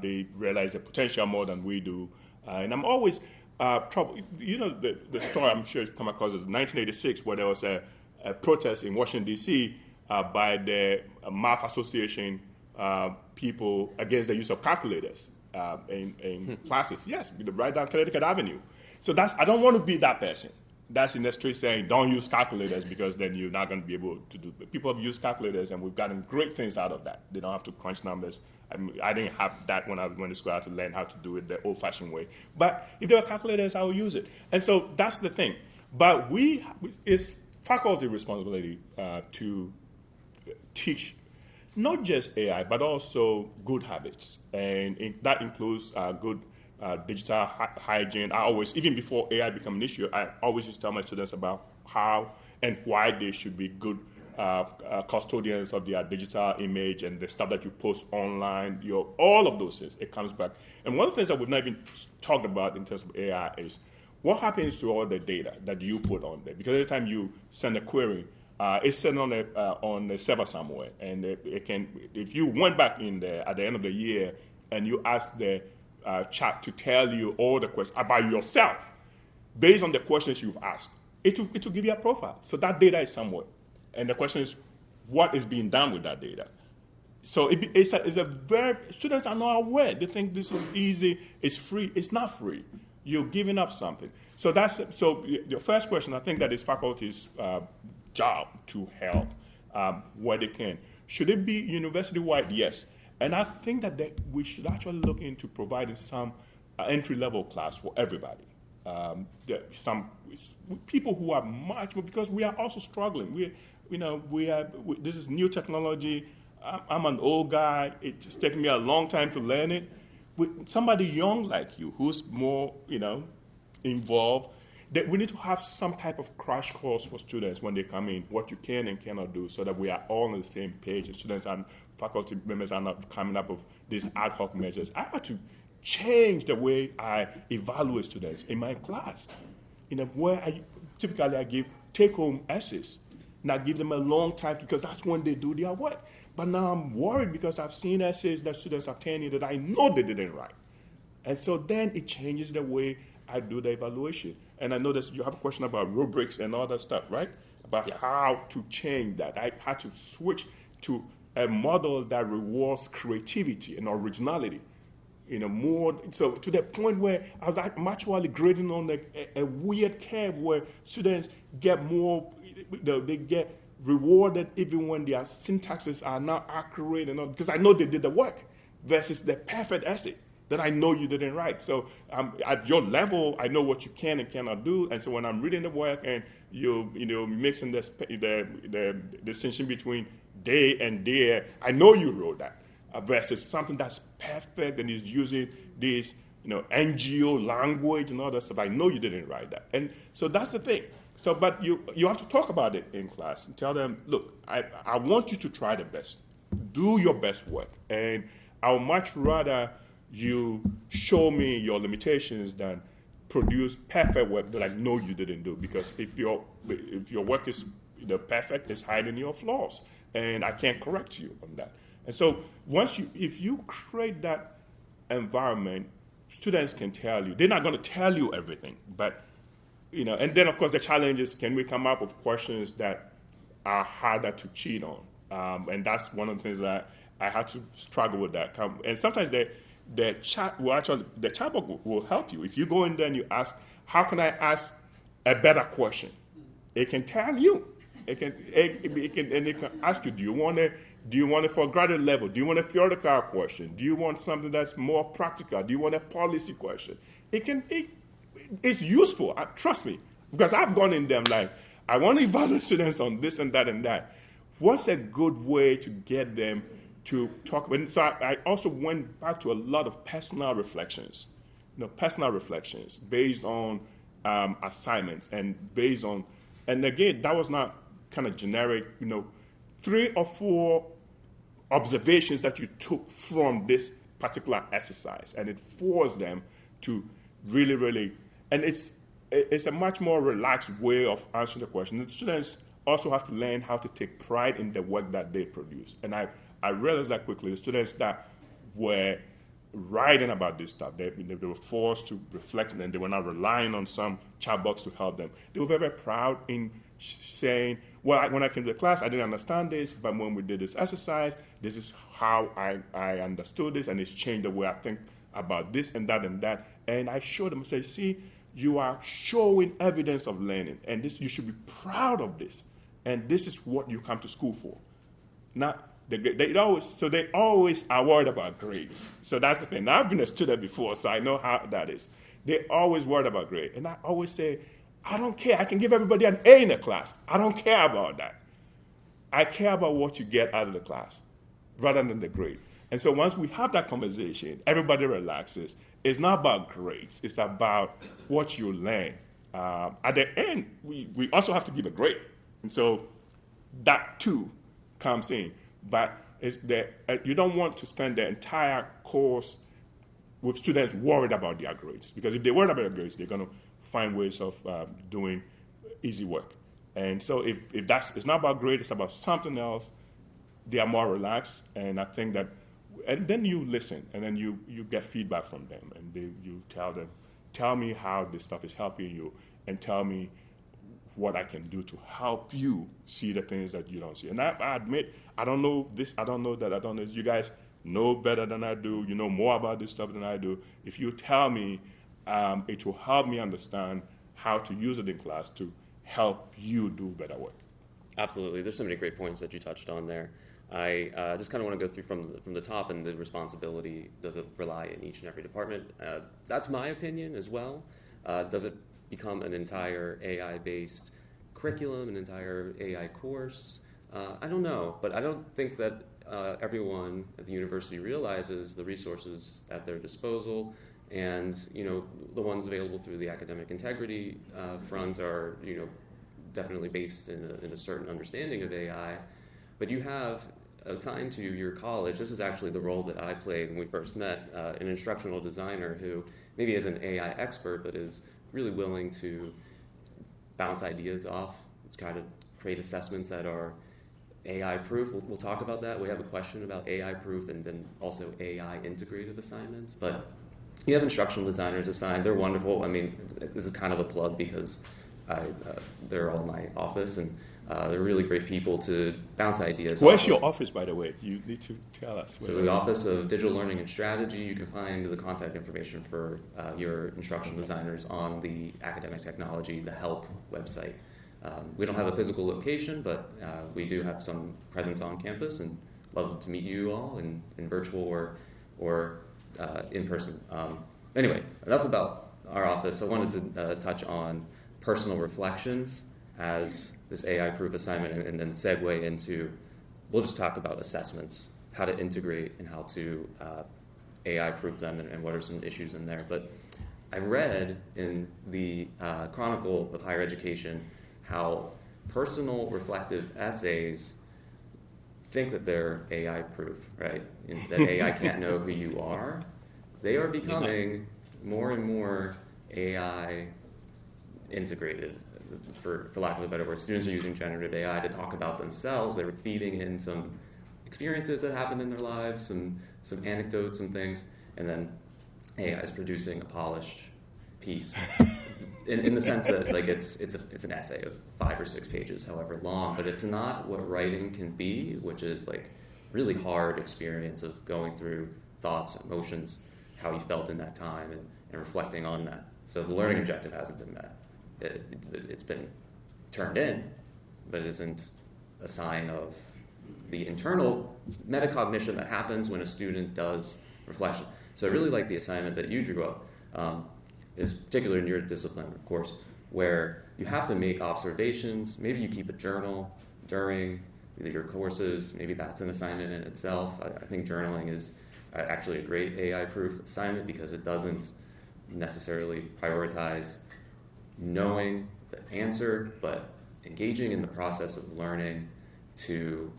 [SPEAKER 2] They realize the potential more than we do. And I'm always troubled. The story I'm sure you've come across is 1986, where there was a protest in Washington, D.C. By the Math Association people against the use of calculators in classes. Yes, right down Connecticut Avenue. So I don't want to be that person that's in the street saying, don't use calculators because then you're not going to be able to do it. People have used calculators, and we've gotten great things out of that. They don't have to crunch numbers. I didn't have that when I went to school. I had to learn how to do it the old-fashioned way. But if there were calculators, I would use it. And so that's the thing. But it's faculty responsibility to teach not just AI, but also good habits. And that includes good digital hygiene. I always, even before AI became an issue, I always used to tell my students about how and why they should be good custodians of their digital image and the stuff that you post online, all of those things, it comes back. And one of the things that we've not even talked about in terms of AI is what happens to all the data that you put on there? Because every time you send a query, it's sitting on a server somewhere, and it can. If you went back in there at the end of the year and you asked the chat to tell you all the questions about yourself, based on the questions you've asked, it will give you a profile. So that data is somewhere. And the question is, what is being done with that data? So it's a very, students are not aware. They think this is easy, it's free. It's not free. You're giving up something. So the first question, I think that is faculty's job to help where they can. Should it be university-wide? Yes. And I think that we should actually look into providing some entry-level class for everybody. Some people who are much more, because we are also struggling. This is new technology. I'm an old guy. It's taken me a long time to learn it. With somebody young like you, who's more, involved, that we need to have some type of crash course for students when they come in, what you can and cannot do, so that we are all on the same page, and students and faculty members are not coming up with these ad hoc measures. I had to change the way I evaluate students in my class. Where I give take-home essays, and I give them a long time because that's when they do their work. But now I'm worried because I've seen essays that students have turned in that I know they didn't write. And so then it changes the way I do the evaluation. And I know that you have a question about rubrics and all that stuff, right? About how to change that. I had to switch to a model that rewards creativity and originality. More so to the point where I'm actually grading on a weird curve where students get more, they get rewarded even when their syntaxes are not accurate and all, because I know they did the work, versus the perfect essay that I know you didn't write. So at your level, I know what you can and cannot do, and so when I'm reading the work and you mixing the distinction between they and there, I know you wrote that. Versus something that's perfect and is using this, NGO language and all that stuff. I know you didn't write that. And so that's the thing. So, but you have to talk about it in class and tell them, look, I want you to try the best. Do your best work. And I would much rather you show me your limitations than produce perfect work that I know you didn't do. Because if your work is perfect, it's hiding your flaws. And I can't correct you on that. And so if you create that environment, students can tell you. They're not going to tell you everything, but, and then, of course, the challenge is, can we come up with questions that are harder to cheat on? And that's one of the things that I had to struggle with that. And sometimes the chatbot will help you. If you go in there and you ask, how can I ask a better question? It can tell you. It can ask you, do you want it for graduate level? Do you want a theoretical question? Do you want something that's more practical? Do you want a policy question? It's useful, trust me, because I've gone in them like, I want to evaluate students on this and that and that. What's a good way to get them to talk about it? So I also went back to a lot of personal reflections, based on assignments and based on, and again, that was not kind of generic, 3 or 4 observations that you took from this particular exercise, and it forced them to really, really, and it's a much more relaxed way of answering the question. The students also have to learn how to take pride in the work that they produce. And I realized that quickly. The students that were writing about this stuff, they were forced to reflect, and they were not relying on some chat box to help them. They were very, very proud in saying, well, when I came to the class, I didn't understand this, but when we did this exercise, this is how I understood this, and it's changed the way I think about this and that and that. And I showed them, I said, see, you are showing evidence of learning, and this, you should be proud of this, and this is what you come to school for. Not they always are worried about grades. So that's the thing. Now, I've been a student before, so I know how that is. They always worried about grade, and I always say, I don't care. I can give everybody an A in the class. I don't care about that. I care about what you get out of the class rather than the grade. And so once we have that conversation, everybody relaxes. It's not about grades. It's about what you learn. At the end, we also have to give a grade. And so that too comes in. But it's that you don't want to spend the entire course with students worried about their grades. Because if they're worried about their grades, they're going to find ways of doing easy work. And so if it's not about grade, it's about something else, they are more relaxed. And I think that, and then you listen, and then you get feedback from them. And you tell them, tell me how this stuff is helping you, and tell me what I can do to help you see the things that you don't see. And I admit, I don't know this, I don't know that, I don't know. You guys know better than I do. You know more about this stuff than I do. If you tell me, it will help me understand how to use it in class to help you do better work.
[SPEAKER 1] Absolutely. There's so many great points that you touched on there. I just kind of want to go through from the top, and the responsibility, does it rely in each and every department? That's my opinion as well. Does it become an entire AI-based curriculum, an entire AI course? I don't know, but I don't think that everyone at the university realizes the resources at their disposal, and the ones available through the academic integrity front are definitely based in a certain understanding of AI. But you have assigned to your college, this is actually the role that I played when we first met, an instructional designer who maybe is an AI expert, but is really willing to bounce ideas off. It's kind of create assessments that are AI proof. We'll talk about that. We have a question about AI proof and then also AI integrated assignments. But you have instructional designers assigned. They're wonderful. I mean, this is kind of a plug because they're all in my office, and they're really great people to bounce ideas off.
[SPEAKER 2] Where's your office, by the way? You need to tell us.
[SPEAKER 1] So the Office of Digital Learning and Strategy, you can find the contact information for your instructional designers on the Academic Technology, the HELP website. We don't have a physical location, but we do have some presence on campus, and love to meet you all in virtual or in person. Anyway, enough about our office. I wanted to touch on personal reflections as this AI-proof assignment, and then segue into, we'll just talk about assessments, how to integrate and how to AI-proof them, and what are some issues in there. But I read in the Chronicle of Higher Education how personal reflective essays think that they're AI-proof, right? That AI can't know who you are. They are becoming more and more AI integrated, for lack of a better word. Students are using generative AI to talk about themselves. They're feeding in some experiences that happened in their lives, some anecdotes and things, and then AI is producing a polished piece. In the sense that it's an essay of 5 or 6 pages, however long, but it's not what writing can be, which is like really hard experience of going through thoughts, emotions, how you felt in that time, and reflecting on that. So the learning objective hasn't been met. It's been turned in, but it isn't a sign of the internal metacognition that happens when a student does reflection. So I really like the assignment that you drew up, is particularly in your discipline, of course, where you have to make observations. Maybe you keep a journal during your courses. Maybe that's an assignment in itself. I think journaling is actually a great AI-proof assignment because it doesn't necessarily prioritize knowing the answer, but engaging in the process of learning to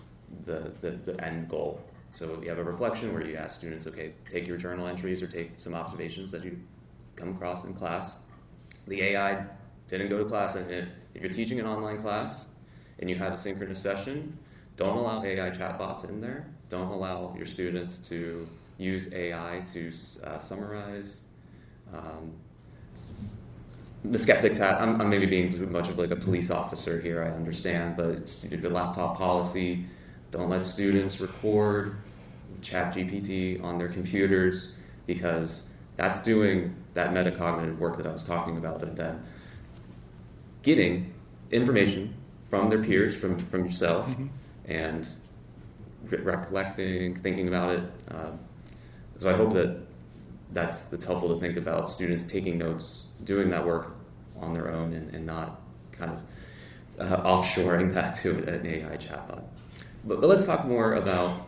[SPEAKER 1] the end goal. So you have a reflection where you ask students, okay, take your journal entries or take some observations that you come across in class. The AI didn't go to class, and if you're teaching an online class and you have a synchronous session, don't allow AI chatbots in there. Don't allow your students to use AI to summarize. The skeptics hat, I'm maybe being too much of like a police officer here, I understand, but the laptop policy, don't let students record ChatGPT on their computers, because that's doing that metacognitive work that I was talking about, and then getting information from their peers, from yourself, and recollecting, thinking about it. So I hope that's helpful to think about students taking notes, doing that work on their own, and not kind of offshoring that to an AI chatbot. But let's talk more about,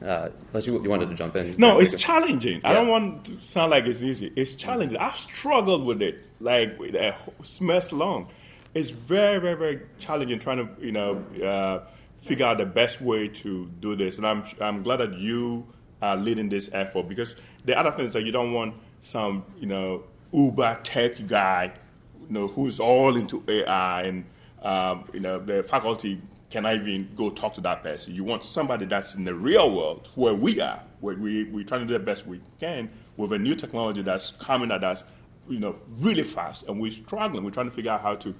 [SPEAKER 1] unless you wanted to jump in.
[SPEAKER 2] No, it's challenging.
[SPEAKER 1] Yeah.
[SPEAKER 2] I don't want to sound like it's easy. It's challenging. I've struggled with it, like with a semester long. it's very, very, very challenging trying to, figure out the best way to do this. And I'm glad that you are leading this effort, because the other thing is that you don't want some, uber tech guy, who's all into AI, and the faculty cannot even go talk to that person. You want somebody that's in the real world where we are, where we're trying to do the best we can with a new technology that's coming at us, really fast, and we're struggling. We're trying to figure out how to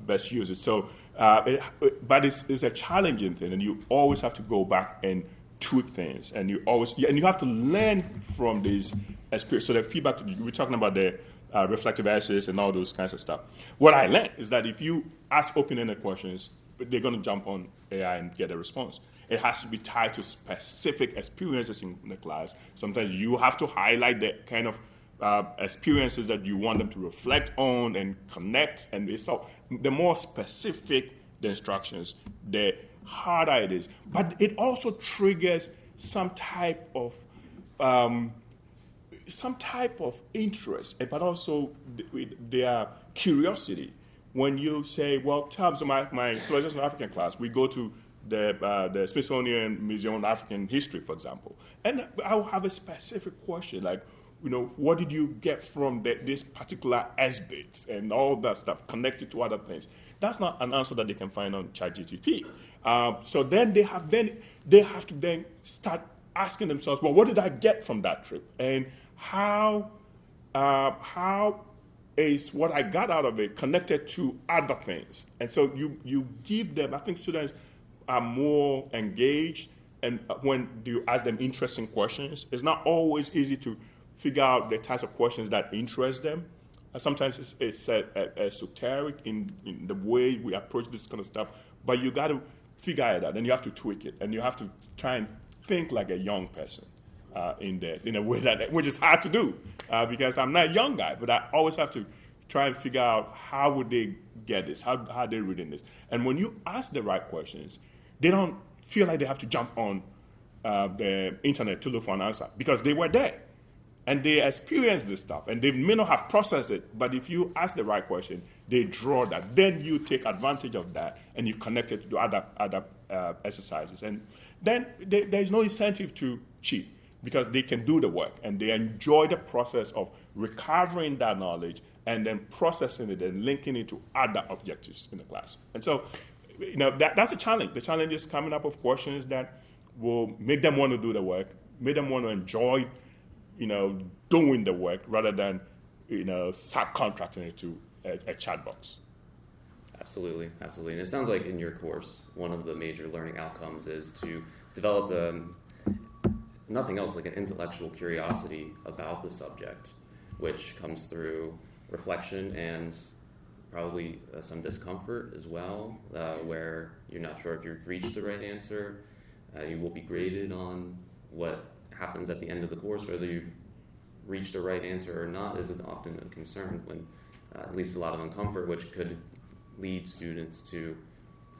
[SPEAKER 2] best use it. So, but it's a challenging thing, and you always have to go back and tweak things, and you have to learn from these experiences. So the feedback, we're talking about the reflective essays and all those kinds of stuff. What I learned is that if you ask open-ended questions, they're going to jump on AI and get a response. It has to be tied to specific experiences in the class. Sometimes you have to highlight the kind of experiences that you want them to reflect on and connect. And so the more specific the instructions, the harder it is. But it also triggers some type of interest, but also their curiosity. When you say, well, so my Civilization of African class, we go to the Smithsonian Museum of African History, for example, and I'll have a specific question like, what did you get from this particular exhibit and all that stuff connected to other things? That's not an answer that they can find on ChatGPT. So then they have to then start asking themselves, well, what did I get from that trip, and how is what I got out of it connected to other things? And so you give them. I think students are more engaged, and when you ask them interesting questions, it's not always easy to figure out the types of questions that interest them. Sometimes it's esoteric in the way we approach this kind of stuff, but you got to figure it out, and you have to tweak it, and you have to try and think like a young person in a way which is hard to do because I'm not a young guy, but I always have to try and figure out how would they get this, how are they reading this. And when you ask the right questions, they don't feel like they have to jump on the internet to look for an answer, because they were there. And they experience this stuff, and they may not have processed it, but if you ask the right question, they draw that. Then you take advantage of that, and you connect it to other exercises. And then there's no incentive to cheat, because they can do the work, and they enjoy the process of recovering that knowledge and then processing it and linking it to other objectives in the class. And so, that's a challenge. The challenge is coming up with questions that will make them want to do the work, make them want to enjoy doing the work rather than, subcontracting it to a chat box.
[SPEAKER 1] Absolutely. And it sounds like in your course, one of the major learning outcomes is to develop nothing else like an intellectual curiosity about the subject, which comes through reflection and probably some discomfort as well, where you're not sure if you've reached the right answer. You will be graded on what happens at the end of the course. Whether you've reached a right answer or not is often a concern, when at least a lot of uncomfort, which could lead students to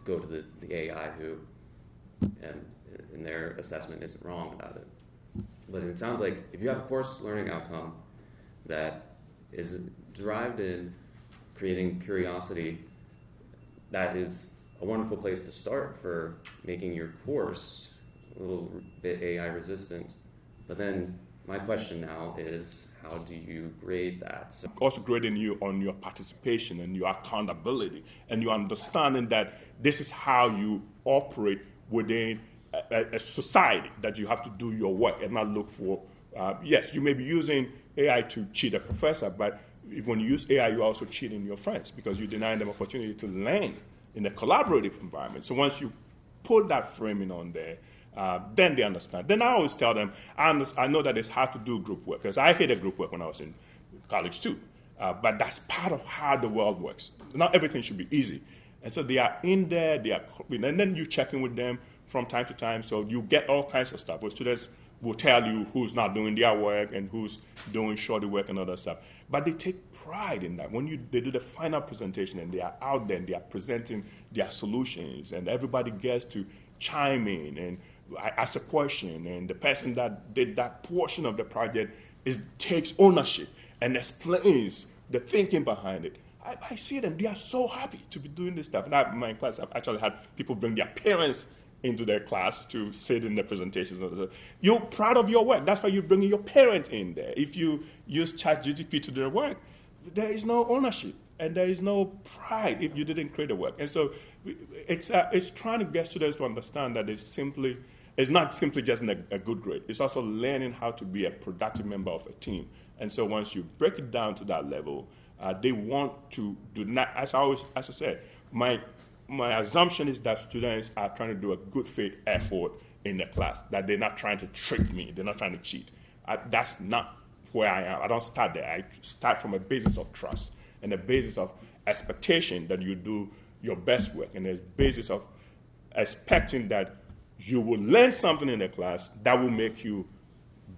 [SPEAKER 1] go to the AI who, in their assessment, isn't wrong about it. But it sounds like if you have a course learning outcome that is derived in creating curiosity, that is a wonderful place to start for making your course a little bit AI resistant. But then my question now is, how do you grade that? So
[SPEAKER 2] also grading you on your participation and your accountability and your understanding that this is how you operate within a society, that you have to do your work and not look for, yes, you may be using AI to cheat a professor, but when you use AI, you're also cheating your friends, because you're denying them opportunity to learn in a collaborative environment. So once you put that framing on there, then they understand. Then I always tell them, I know that it's hard to do group work, because I hated group work when I was in college too. But that's part of how the world works. Not everything should be easy. And so they are in there, and then you check in with them from time to time, so you get all kinds of stuff. Where students will tell you who's not doing their work and who's doing shorty work and other stuff. But they take pride in that. When they do the final presentation and they are out there and they are presenting their solutions, and everybody gets to chime in and ask a question, and the person that did that portion of the project takes ownership and explains the thinking behind it. I see them. They are so happy to be doing this stuff. And my class, I've actually had people bring their parents into their class to sit in the presentations. You're proud of your work. That's why you're bringing your parent in there. If you use ChatGPT to do the work, there is no ownership and there is no pride if you didn't create the work. And so it's trying to get students to understand that it's not simply just a good grade. It's also learning how to be a productive member of a team. And so once you break it down to that level, they want to do not, as I said, my assumption is that students are trying to do a good faith effort in the class, that they're not trying to trick me, they're not trying to cheat. That's not where I am. I don't start there. I start from a basis of trust and a basis of expectation that you do your best work, and a basis of expecting that you will learn something in the class that will make you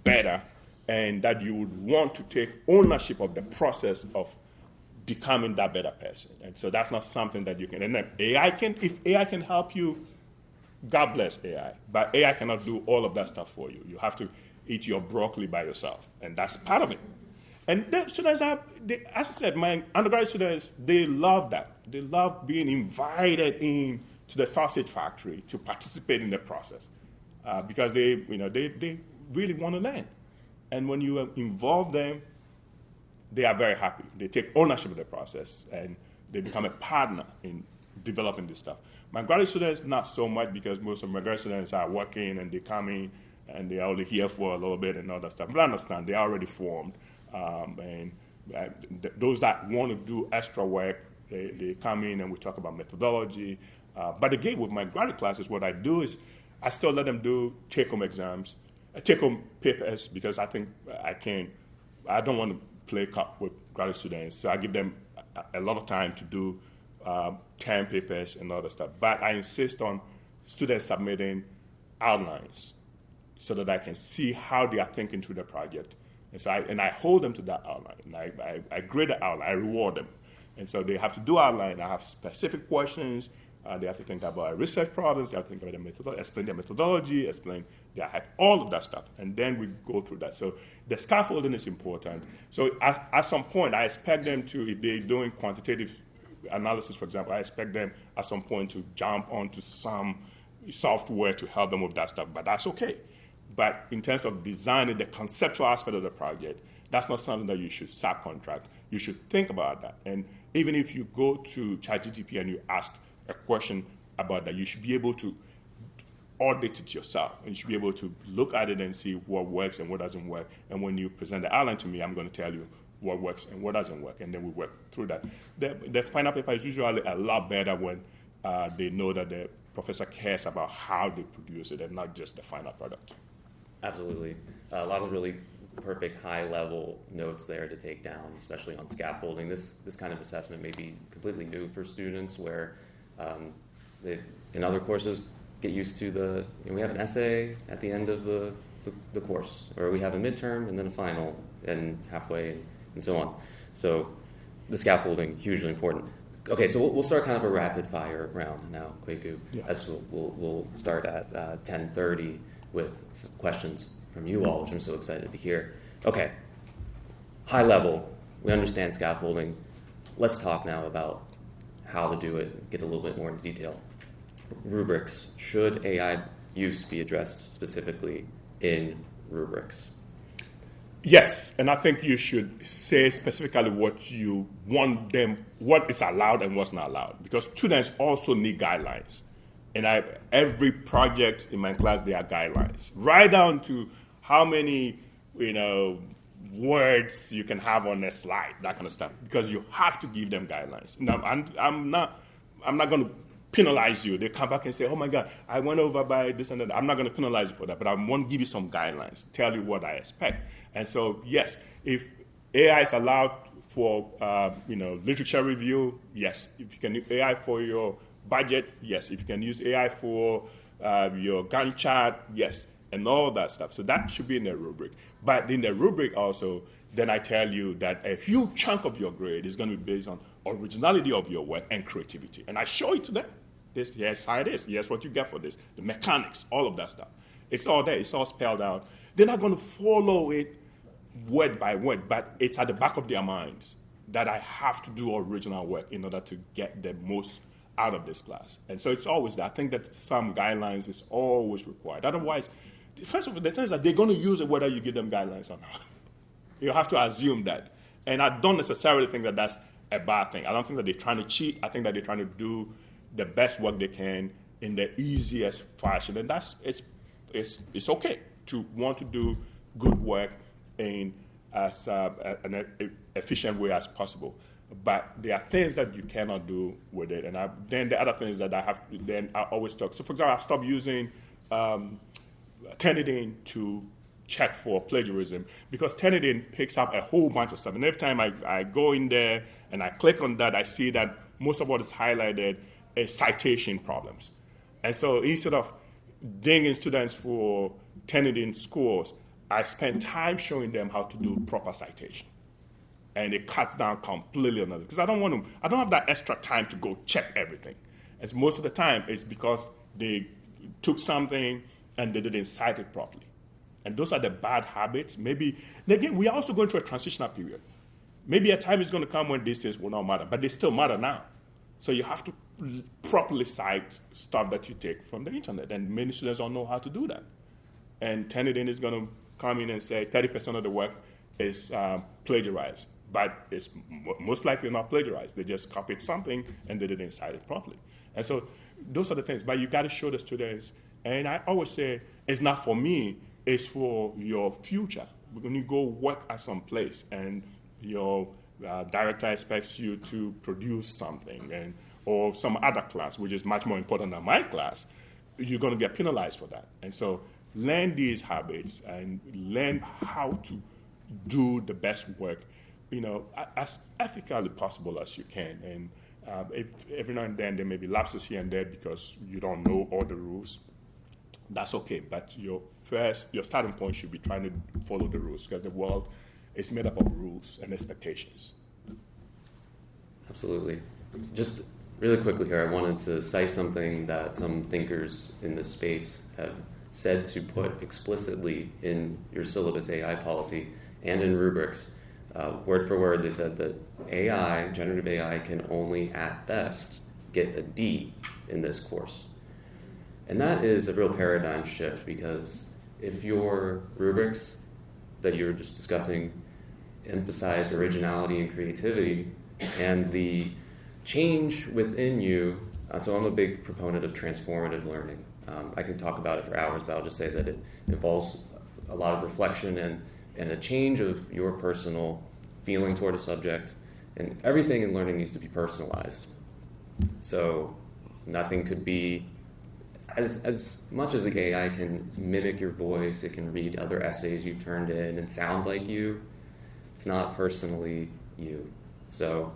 [SPEAKER 2] better, and that you would want to take ownership of the process of becoming that better person. And so that's not something that you can. And then if AI can help you, God bless AI. But AI cannot do all of that stuff for you. You have to eat your broccoli by yourself, and that's part of it. And the students as I said, my undergraduate students, they love that. They love being invited in to the sausage factory to participate in the process because they really want to learn. And when you involve them, they are very happy. They take ownership of the process, and they become a partner in developing this stuff. My graduate students, not so much, because most of my graduate students are working, and they come in, and they're only here for a little bit and all that stuff. But I understand, they're already formed. Those that want to do extra work, they come in, and we talk about methodology. But again, with my graduate classes, what I do is I still let them do take-home exams, take-home papers, because I think I don't want to play cup with graduate students, so I give them a lot of time to do term papers and all that stuff. But I insist on students submitting outlines so that I can see how they are thinking through the project. And so I hold them to that outline, and I grade the outline, I reward them. And so they have to do outline. I have specific questions. They have to think about research problems. They have to think about the methodology, explain their methodology, explain all of that stuff. And then we go through that. So the scaffolding is important. So at some point, I expect them to, if they're doing quantitative analysis, for example, I expect them at some point to jump onto some software to help them with that stuff. But that's okay. But in terms of designing the conceptual aspect of the project, that's not something that you should subcontract. You should think about that. And even if you go to ChatGPT and you ask a question about that, you should be able to audit it yourself, and you should be able to look at it and see what works and what doesn't work. And when you present the outline to me, I'm going to tell you what works and what doesn't work, and then we work through that. The final paper is usually a lot better when they know that the professor cares about how they produce it and not just the final product.
[SPEAKER 1] Absolutely. A lot of really perfect high-level notes there to take down, especially on scaffolding. This kind of assessment may be completely new for students, where they, in other courses, get used to we have an essay at the end of the course, or we have a midterm and then a final and halfway and so on. So the scaffolding, hugely important. Okay, so we'll start kind of a rapid-fire round now, Kwaku.
[SPEAKER 2] Yeah.
[SPEAKER 1] As we'll start at 10:30 with questions from you all, which I'm so excited to hear. Okay, high level, we understand scaffolding. Let's talk now about how to do it, get a little bit more into detail. Rubrics. Should AI use be addressed specifically in rubrics?
[SPEAKER 2] Yes, and I think you should say specifically what you want them, what is allowed and what's not allowed, because students also need guidelines. And every project in my class, there are guidelines, right down to how many, words you can have on a slide, that kind of stuff, because you have to give them guidelines. Now, I'm not going to penalize you. They come back and say, oh my God, I went over by this and that. I'm not going to penalize you for that, but I want to give you some guidelines, tell you what I expect. And so, yes, if AI is allowed for, literature review, yes. If you can use AI for your budget, yes. If you can use AI for your Gantt chart, yes, and all that stuff. So that should be in the rubric. But in the rubric also, then I tell you that a huge chunk of your grade is going to be based on originality of your work and creativity. And I show it to them. Here's how it is. Here's what you get for this. The mechanics, all of that stuff. It's all there. It's all spelled out. They're not going to follow it word by word, but it's at the back of their minds. that I have to do original work in order to get the most out of this class. And so it's always that. I think that some guidelines is always required. Otherwise, first of all, the thing is that they're going to use it whether you give them guidelines or not. You have to assume that. And I don't necessarily think that that's a bad thing. I don't think that they're trying to cheat. I think that they're trying to do the best work they can in the easiest fashion. And it's okay to want to do good work in as an efficient way as possible. But there are things that you cannot do with it. And then the other things that I always talk. So, for example, I've stopped using Turnitin to check for plagiarism because Turnitin picks up a whole bunch of stuff. And every time I go in there and I click on that, I see that most of what is highlighted is citation problems. And so instead of dinging students for Turnitin scores, I spend time showing them how to do proper citation. And it cuts down completely on it. Because I don't have that extra time to go check everything. And most of the time, it's because they took something and they didn't cite it properly. And those are the bad habits. Maybe, again, we are also going through a transitional period. Maybe a time is going to come when these things will not matter, but they still matter now. So you have to properly cite stuff that you take from the internet. And many students don't know how to do that. And Turnitin is going to come in and say 30% of the work is plagiarized. But it's most likely not plagiarized. They just copied something and they didn't cite it properly. And so those are the things. But you got to show the students. And I always say, it's not for me, it's for your future. When you go work at some place and your director expects you to produce something or some other class, which is much more important than my class, you're going to get penalized for that. And so learn these habits and learn how to do the best work, as ethically possible as you can. And if every now and then there may be lapses here and there because you don't know all the rules, that's okay. But your starting point should be trying to follow the rules because the world is made up of rules and expectations.
[SPEAKER 1] Absolutely. Just really quickly here, I wanted to cite something that some thinkers in this space have said to put explicitly in your syllabus AI policy and in rubrics. Word for word, they said that AI, generative AI, can only at best get a D in this course. And that is a real paradigm shift because if your rubrics that you were just discussing emphasize originality and creativity and the change within you, so I'm a big proponent of transformative learning. I can talk about it for hours, but I'll just say that it involves a lot of reflection and a change of your personal feeling toward a subject, and everything in learning needs to be personalized. So nothing could be, as much as the AI can mimic your voice, it can read other essays you've turned in and sound like you, it's not personally you. So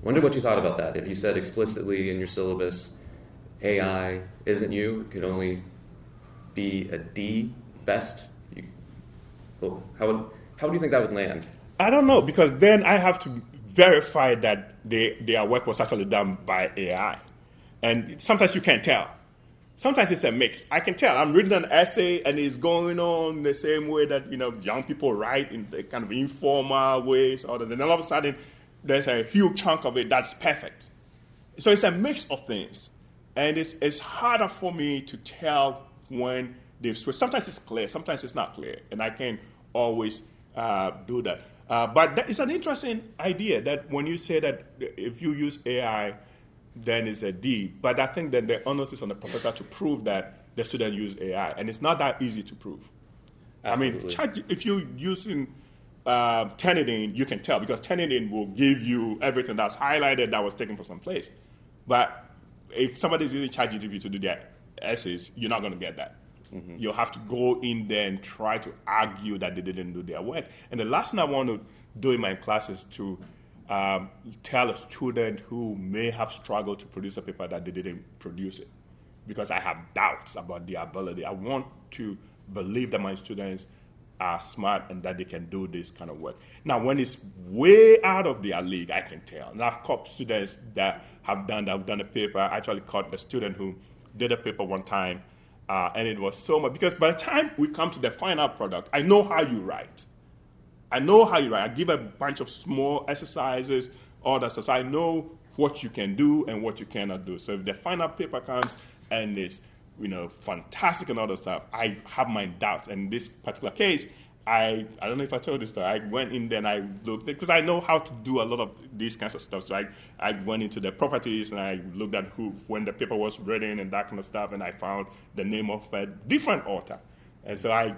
[SPEAKER 1] wonder what you thought about that. If you said explicitly in your syllabus, AI isn't you, it could only be a D best, how do you think that would land?
[SPEAKER 2] I don't know, because then I have to verify that their work was actually done by AI. And sometimes you can't tell. Sometimes it's a mix. I can tell. I'm reading an essay and it's going on the same way that young people write in the kind of informal ways. And then all of a sudden, there's a huge chunk of it that's perfect. So it's a mix of things. And it's harder for me to tell when they've switched. Sometimes it's clear. Sometimes it's not clear. And I can't always do that. But it's an interesting idea that when you say that if you use AI, then it's a D. But I think that the onus is on the professor to prove that the student used AI. And it's not that easy to prove.
[SPEAKER 1] Absolutely.
[SPEAKER 2] I mean, if you're using Turnitin, you can tell, because Turnitin will give you everything that's highlighted that was taken from some place. But if somebody's using ChatGPT to do their essays, you're not going to get that. Mm-hmm. You'll have to go in there and try to argue that they didn't do their work. And the last thing I want to do in my class is to tell a student who may have struggled to produce a paper that they didn't produce it, because I have doubts about their ability. I want to believe that my students are smart and that they can do this kind of work. Now, when it's way out of their league, I can tell. And I've caught students that have done a paper. I actually caught a student who did a paper one time, and it was so much, because by the time we come to the final product, I know how you write. I know how you write. I give a bunch of small exercises, all that stuff. So I know what you can do and what you cannot do. So if the final paper comes and it's, fantastic and all that stuff, I have my doubts. And in this particular case, I don't know if I told this story. I went in there and I looked, because I know how to do a lot of these kinds of stuff. So I went into the properties and I looked at when the paper was written and that kind of stuff, and I found the name of a different author. And so I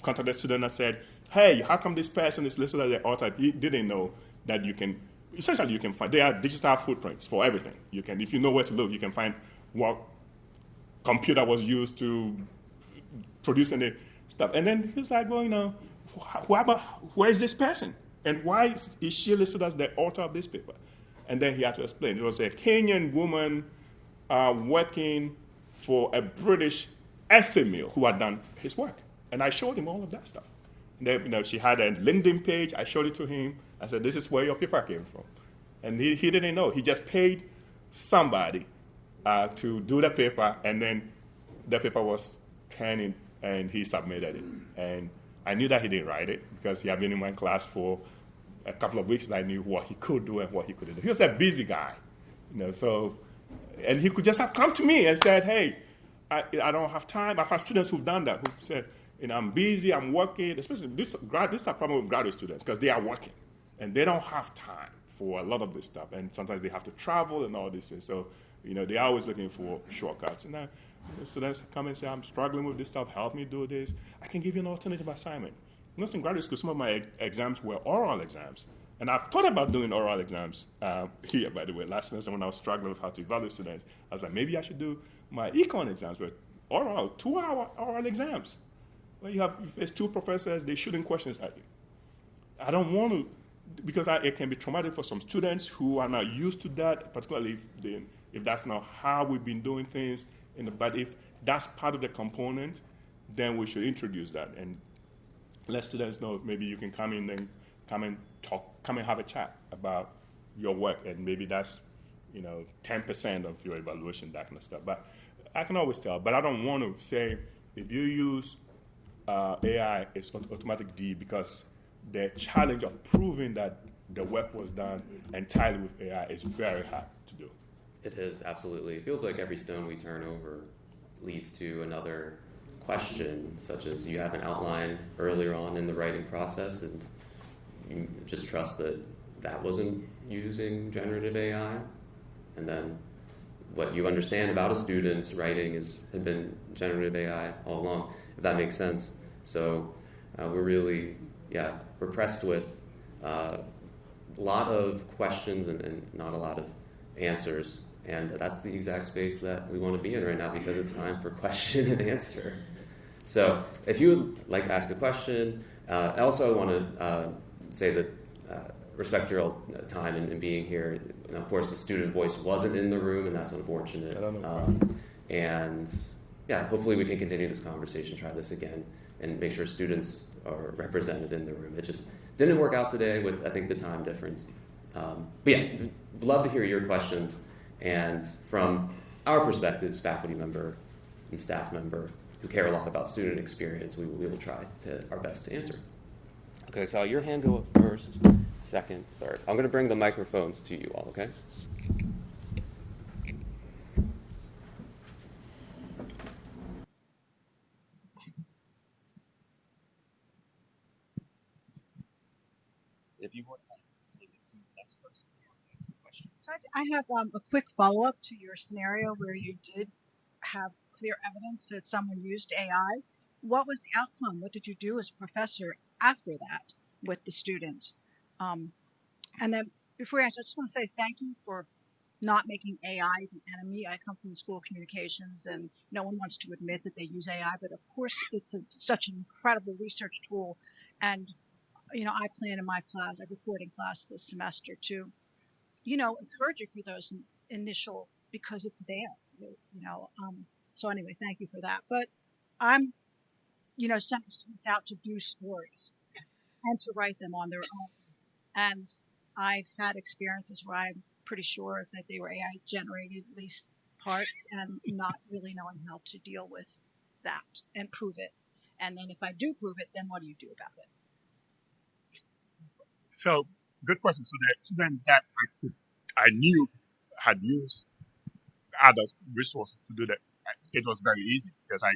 [SPEAKER 2] contacted the student and said, hey, how come this person is listed as the author? He didn't know that you can find, there are digital footprints for everything. You can, if you know where to look, you can find what computer was used to produce any stuff. And then he's like, well, where is this person? And why is she listed as the author of this paper? And then he had to explain. It was a Kenyan woman working for a British essay mill who had done his work. And I showed him all of that stuff. And then, she had a LinkedIn page. I showed it to him. I said, this is where your paper came from. And he didn't know. He just paid somebody to do the paper, and then the paper was turned in, and he submitted it. And I knew that he didn't write it because he had been in my class for a couple of weeks, and I knew what he could do and what he couldn't do. He was a busy guy, so, and he could just have come to me and said, hey, I don't have time. I've had students who've done that, who've said, I'm busy, I'm working, especially this is a problem with graduate students because they are working and they don't have time for a lot of this stuff. And sometimes they have to travel and all this. And so, they're always looking for shortcuts. And the students come and say, I'm struggling with this stuff, help me do this. I can give you an alternative assignment. In graduate school, some of my exams were oral exams. And I've thought about doing oral exams here, by the way. Last semester when I was struggling with how to evaluate students, I was like, maybe I should do my econ exams with oral, 2-hour oral exams. Well, if there's two professors, they're shooting questions at you. I don't want to, because it can be traumatic for some students who are not used to that, particularly if that's not how we've been doing things. But if that's part of the component, then we should introduce that and let students know if maybe you can come in and come and have a chat about your work, and maybe that's 10% of your evaluation, that kind of stuff. But I can always tell. But I don't want to say if you use AI, it's automatic D, because the challenge of proving that the work was done entirely with AI is very hard to do.
[SPEAKER 1] It is, absolutely. It feels like every stone we turn over leads to another question, such as you have an outline earlier on in the writing process, and you just trust that wasn't using generative AI, and then what you understand about a student's writing had been generative AI all along, if that makes sense. So we're really, we're pressed with a lot of questions and not a lot of answers. And that's the exact space that we want to be in right now, because it's time for question and answer. So if you would like to ask a question, also I want to say that respect your time in being here. And of course, the student voice wasn't in the room, and that's unfortunate. And hopefully we can continue this conversation, try this again, and make sure students are represented in the room. It just didn't work out today with, I think, the time difference. Love to hear your questions. And from our perspectives, faculty member and staff member who care a lot about student experience, we will try our best to answer. Okay, so your hand go up first, second, third. I'm going to bring the microphones to you all, okay? If you would send it to the next person who wants to answer the question.
[SPEAKER 3] So I have a quick follow-up to your scenario where you did have clear evidence that someone used AI. What was the outcome? What did you do as a professor after that with the student? And then before I answer, I just want to say thank you for not making AI the enemy. I come from the School of Communications, and no one wants to admit that they use AI, but of course it's such an incredible research tool. And I plan in my class, I report in class this semester to, encourage you for those initial, because it's there, So anyway, thank you for that. But I'm, sending students out to do stories and to write them on their own. And I've had experiences where I'm pretty sure that they were AI generated, at least parts, and not really knowing how to deal with that and prove it. And then if I do prove it, then what do you do about it?
[SPEAKER 2] So good question. So the student that I knew had used other resources to do that, it was very easy because I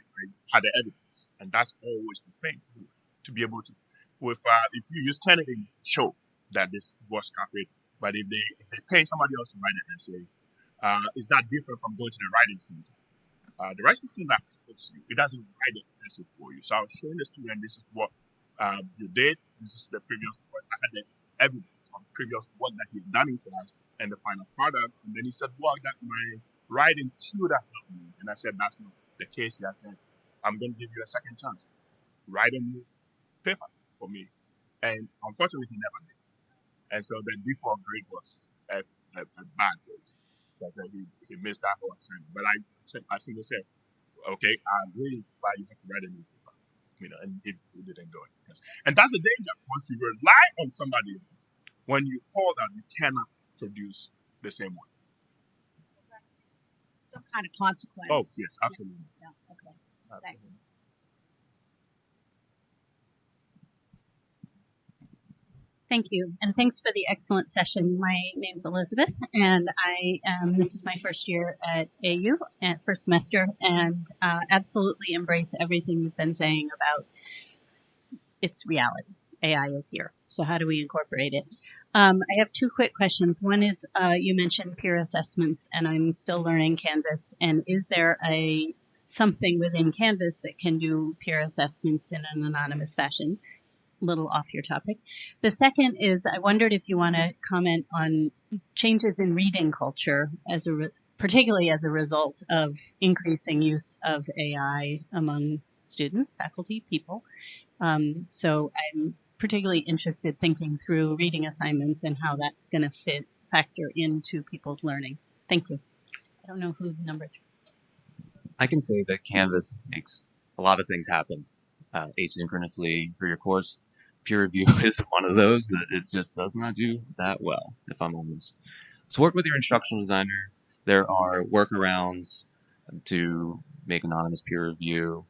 [SPEAKER 2] had the evidence, and that's always the thing to be able to. With if you use Kennedy, show that this was copied, but if they pay somebody else to write an essay, is that different from going to the writing center? The writing center helps you; it doesn't write the essay for you. So I was showing the student this is what you did. This is the previous work. I had the evidence of previous work that he'd done in class and the final product. And then he said, well, that my writing should have helped me. And I said, that's not the case. I said, I'm going to give you a second chance. Write a new paper for me. And unfortunately, he never did. And so the default grade was a bad grade. Because he missed that whole assignment. But I simply said, okay, I'm really glad you have to write a new paper. And he didn't do it. Yes. And that's the danger. Once you rely on somebody else, when you call that, you cannot produce the same one.
[SPEAKER 3] Some kind of consequence.
[SPEAKER 2] Oh, yes, absolutely.
[SPEAKER 3] Yeah. Okay.
[SPEAKER 2] Absolutely.
[SPEAKER 3] Thanks.
[SPEAKER 4] Thank you, and thanks for the excellent session. My name's Elizabeth, and this is my first year at AU, at first semester, and absolutely embrace everything you've been saying about its reality. AI is here, so how do we incorporate it? I have two quick questions. One is, you mentioned peer assessments, and I'm still learning Canvas, and is there something within Canvas that can do peer assessments in an anonymous fashion? Little off your topic. The second is, I wondered if you want to comment on changes in reading culture particularly as a result of increasing use of AI among students, faculty, people. So I'm particularly interested thinking through reading assignments and how that's going to factor into people's learning. Thank you. I don't know who number 3.
[SPEAKER 5] I can say that Canvas makes a lot of things happen asynchronously for your course. Peer review is one of those that it just does not do that well, if I'm honest. So work with your instructional designer. There are workarounds to make anonymous peer review.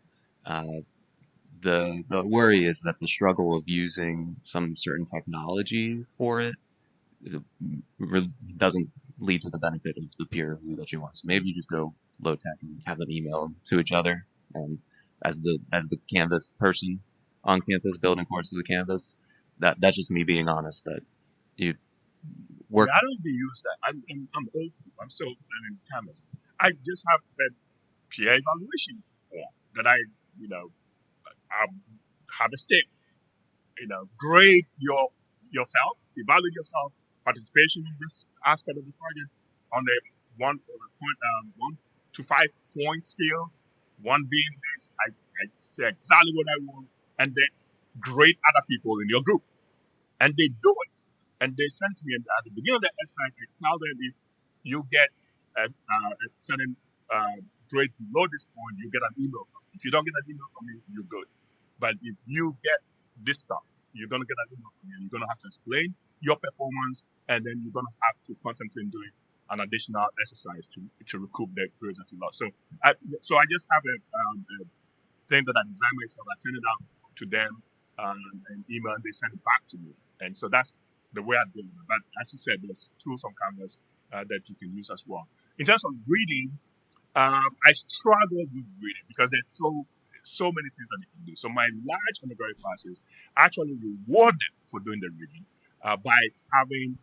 [SPEAKER 5] The worry is that the struggle of using some certain technology for it doesn't lead to the benefit of the peer review that you want. So maybe you just go low tech and have them email to each other. And as the Canvas person on campus building courses with Canvas, that's just me being honest that you work.
[SPEAKER 2] Yeah, I don't use that. I'm old school. I'm still learning Canvas. I just have that peer evaluation form that I have a step. Grade yourself, evaluate yourself, participation in this aspect of the project on the 1 to 5 point scale. 1 being this, I say exactly what I want, and then grade other people in your group, and they do it, and they send to me. And at the beginning of the exercise, I tell them if you get a certain grade below this point, you get an email from me. If you don't get an email from me, you're good. But if you get this stuff, you're going to get an email from me. You're going to have to explain your performance, and then you're going to have to contemplate doing an additional exercise to recoup the grades that you lost. So I just have a thing that I design myself. I send it out to them an email, and they send it back to me. And so that's the way I do it. But as you said, there's tools on Canvas that you can use as well. In terms of reading, I struggle with reading because there's so many things that you can do. So my large undergraduate classes actually reward them for doing the reading by having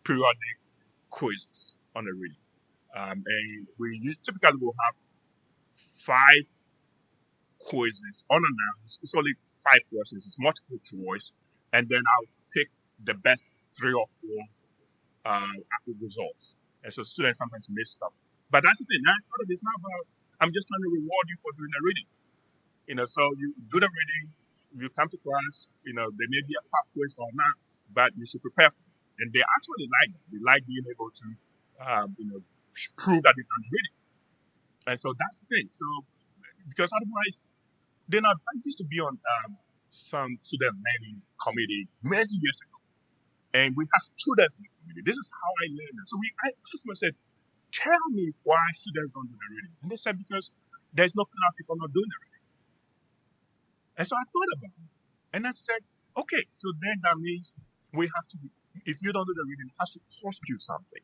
[SPEAKER 2] periodic quizzes on the reading. And we typically will have 5 quizzes unannounced. It's only 5 questions. It's multiple choice, and then I'll pick the best 3 or 4 results. And so students sometimes miss stuff. But that's the thing. Now, it's not about, I'm just trying to reward you for doing the reading. So you do the reading, you come to class, there may be a pop quiz or not, but you should prepare for it. And they actually like it. They like being able to, prove that they've done the reading. And so that's the thing. So, because otherwise, I used to be on some student learning committee many years ago. And we have students in the committee. This is how I learned. So I asked them, I said, tell me why students don't do the reading. And they said, because there's no penalty for not doing the reading. And so I thought about it. And I said, okay, so then that means we have to, if you don't do the reading, it has to cost you something.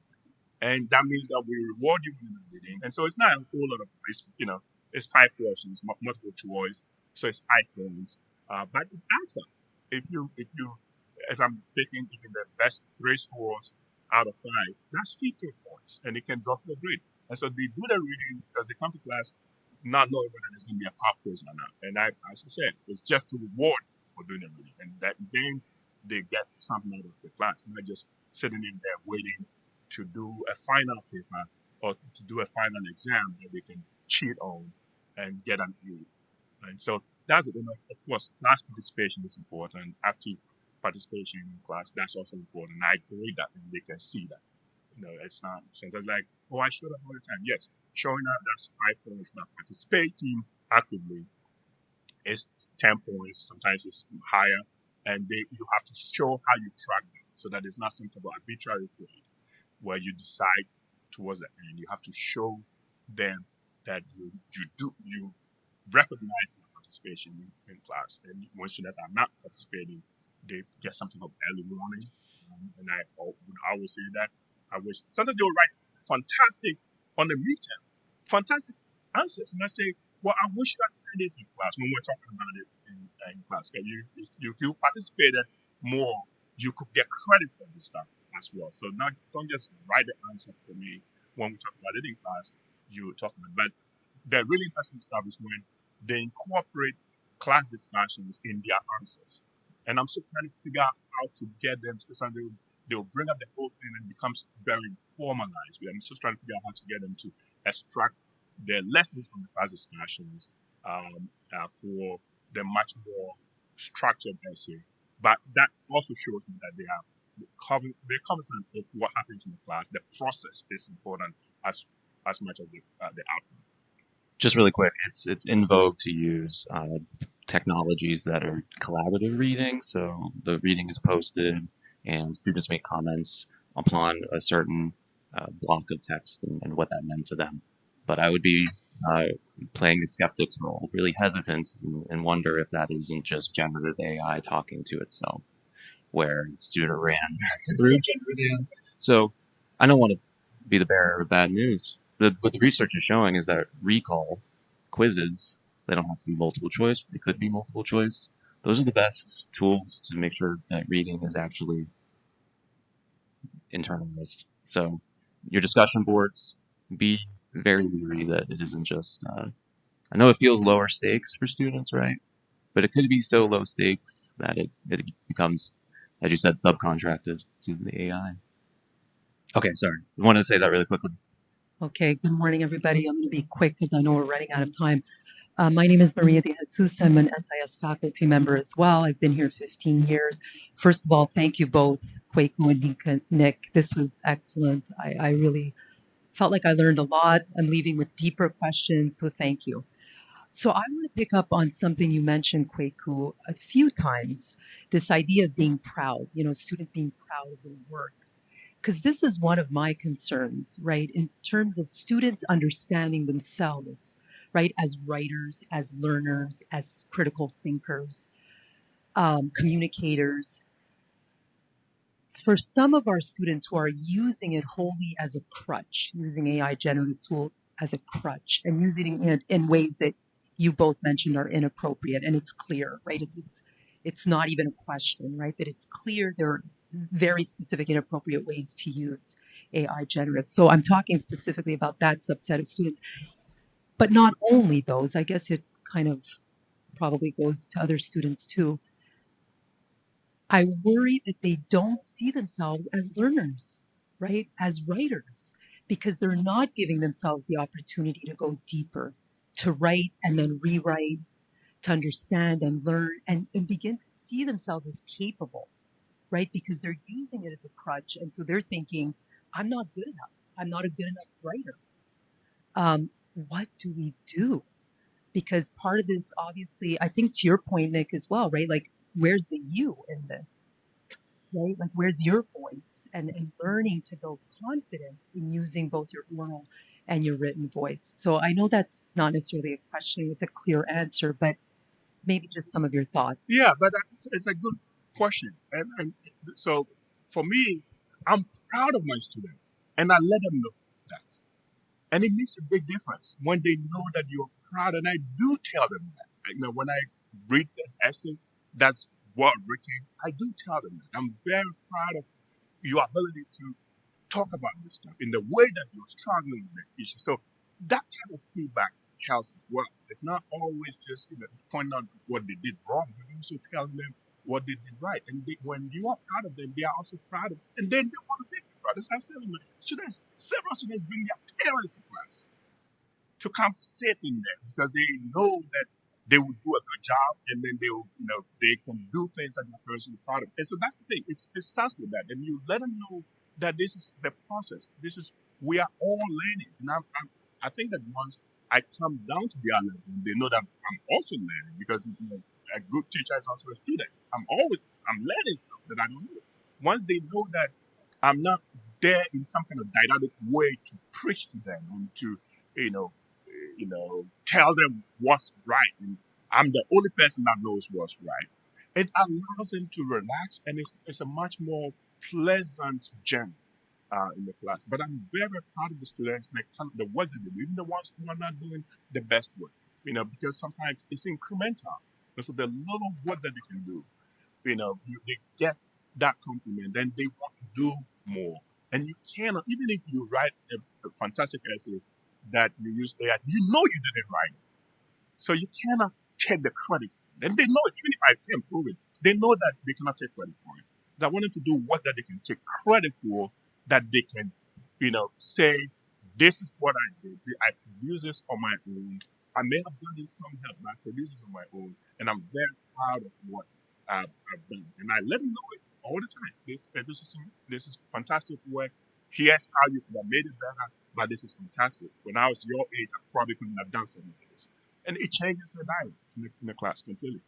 [SPEAKER 2] And that means that we reward you with the reading. And so it's not a whole lot of, it's 5 questions, multiple choice. So it's 5 points. But it adds up. If I'm picking even the best 3 scores out of 5, that's 15 points. And it can drop your grade. And so they do the reading because they come to class not knowing whether there's going to be a pop quiz or not. And as I said, it's just to reward for doing the reading. And that then they get something out of the class, not just sitting in there waiting to do a final paper or to do a final exam that they can cheat on and get an A. And so that's it. And of course, class participation is important. Active participation in class, that's also important. I agree that, and they can see that. It's not sometimes like, oh, I showed up all the time. Yes, showing up, that's 5 points, but participating actively is 10 points. Sometimes it's higher, and you have to show how you track them so that it's not something about arbitrary grade where you decide towards the end. You have to show them that you recognize their participation in class. And when students are not participating, they get something of early warning. And I would always say that I wish sometimes they will write fantastic on the midterm, fantastic answers. And I say, well, I wish you had said this in class when we're talking about it in class. If you participated more, you could get credit for this stuff as well. So don't just write the answer for me when we talk about it in class. You talk about it. But the really interesting stuff is when they incorporate class discussions in their answers. And I'm still trying to figure out how to get them to something. They'll bring up the whole thing and it becomes very formalized. I'm just trying to figure out how to get them to extract their lessons from the class discussions for the much more structured essay. But that also shows me that they're cognizant of what happens in the class. The process is important as much as the outcome.
[SPEAKER 5] Just really quick, it's in vogue to use technologies that are collaborative reading. So the reading is posted and students make comments upon a certain block of text and what that meant to them. But I would be playing the skeptic's role, really hesitant and wonder if that isn't just generative AI talking to itself, where student ran through generative AI. So I don't want to be the bearer of bad news. What the research is showing is that recall quizzes, they don't have to be multiple choice, they could be multiple choice. Those are the best tools to make sure that reading is actually internalized. So your discussion boards, be very leery that it isn't just, I know it feels lower stakes for students, right? But it could be so low stakes that it becomes, as you said, subcontracted to the AI. Okay, sorry. I wanted to say that really quickly.
[SPEAKER 6] Okay, good morning, everybody. I'm going to be quick because I know we're running out of time. My name is Maria de Jesus. I'm an SIS faculty member as well. I've been here 15 years. First of all, thank you both, Kwaku and Nick. This was excellent. I really felt like I learned a lot. I'm leaving with deeper questions, so thank you. So I want to pick up on something you mentioned, Kwaku, a few times, this idea of being proud, students being proud of their work. Because this is one of my concerns, right, in terms of students understanding themselves, right, as writers, as learners, as critical thinkers, communicators. For some of our students who are using it wholly as a crutch, using AI generative tools as a crutch, and using it in ways that you both mentioned are inappropriate, and it's clear, right? It's not even a question, right? That it's clear there are very specific inappropriate ways to use AI generative. So I'm talking specifically about that subset of students, but not only those. I guess it kind of probably goes to other students too. I worry that they don't see themselves as learners, right? As writers, because they're not giving themselves the opportunity to go deeper, to write and then rewrite, to understand and learn and begin to see themselves as capable, right? Because they're using it as a crutch. And so they're thinking, I'm not good enough. I'm not a good enough writer. What do we do? Because part of this, obviously, I think to your point, Nick, as well, right? Like, where's the you in this, right? Like, where's your voice and learning to build confidence in using both your oral and your written voice. So I know that's not necessarily a question with a clear answer, but maybe just some of your thoughts.
[SPEAKER 2] Yeah, but it's a good question. And so for me, I'm proud of my students, and I let them know that. And it makes a big difference when they know that you're proud. And I do tell them that. When I read the essay that's well written, I do tell them that. I'm very proud of your ability to talk about this stuff in the way that you're struggling with the issue. So that type of feedback helps as well. It's not always just pointing out what they did wrong, but also telling them what they did right. And when you are proud of them, they are also proud of, and then they want to make you proud. That's how I was telling my students. Several students bring their parents to class to come sit in there because they know that they will do a good job, and then they will, they can do things that their parents will be proud of. And so that's the thing. It starts with that, and you let them know that this is the process. We are all learning, and I think that once I come down to their level, they know that I'm also learning because a good teacher is also a student. I'm learning stuff that I don't know. Once they know that I'm not there in some kind of didactic way to preach to them and to, tell them what's right, and I'm the only person that knows what's right. It allows them to relax, and it's a much more pleasant journey in the class. But I'm very, very proud of the students and the work that they do, even the ones who are not doing the best work, because sometimes it's incremental. And so the little work that they can do, they get that compliment, then they want to do more. And you cannot, even if you write a fantastic essay that you use AI, you didn't write it. So you cannot take the credit for it. And they know it, even if I can prove it, they know that they cannot take credit for it. They want them to do work that they can take credit for, that they can, say, this is what I did. I produced this on my own. I may have done this some help, but I produced this on my own. And I'm very proud of what I've done. And I let them know it all the time. This is fantastic work. Here's how you could have made it better, but this is fantastic. When I was your age, I probably couldn't have done something like this. And it changes the dynamic in the class completely.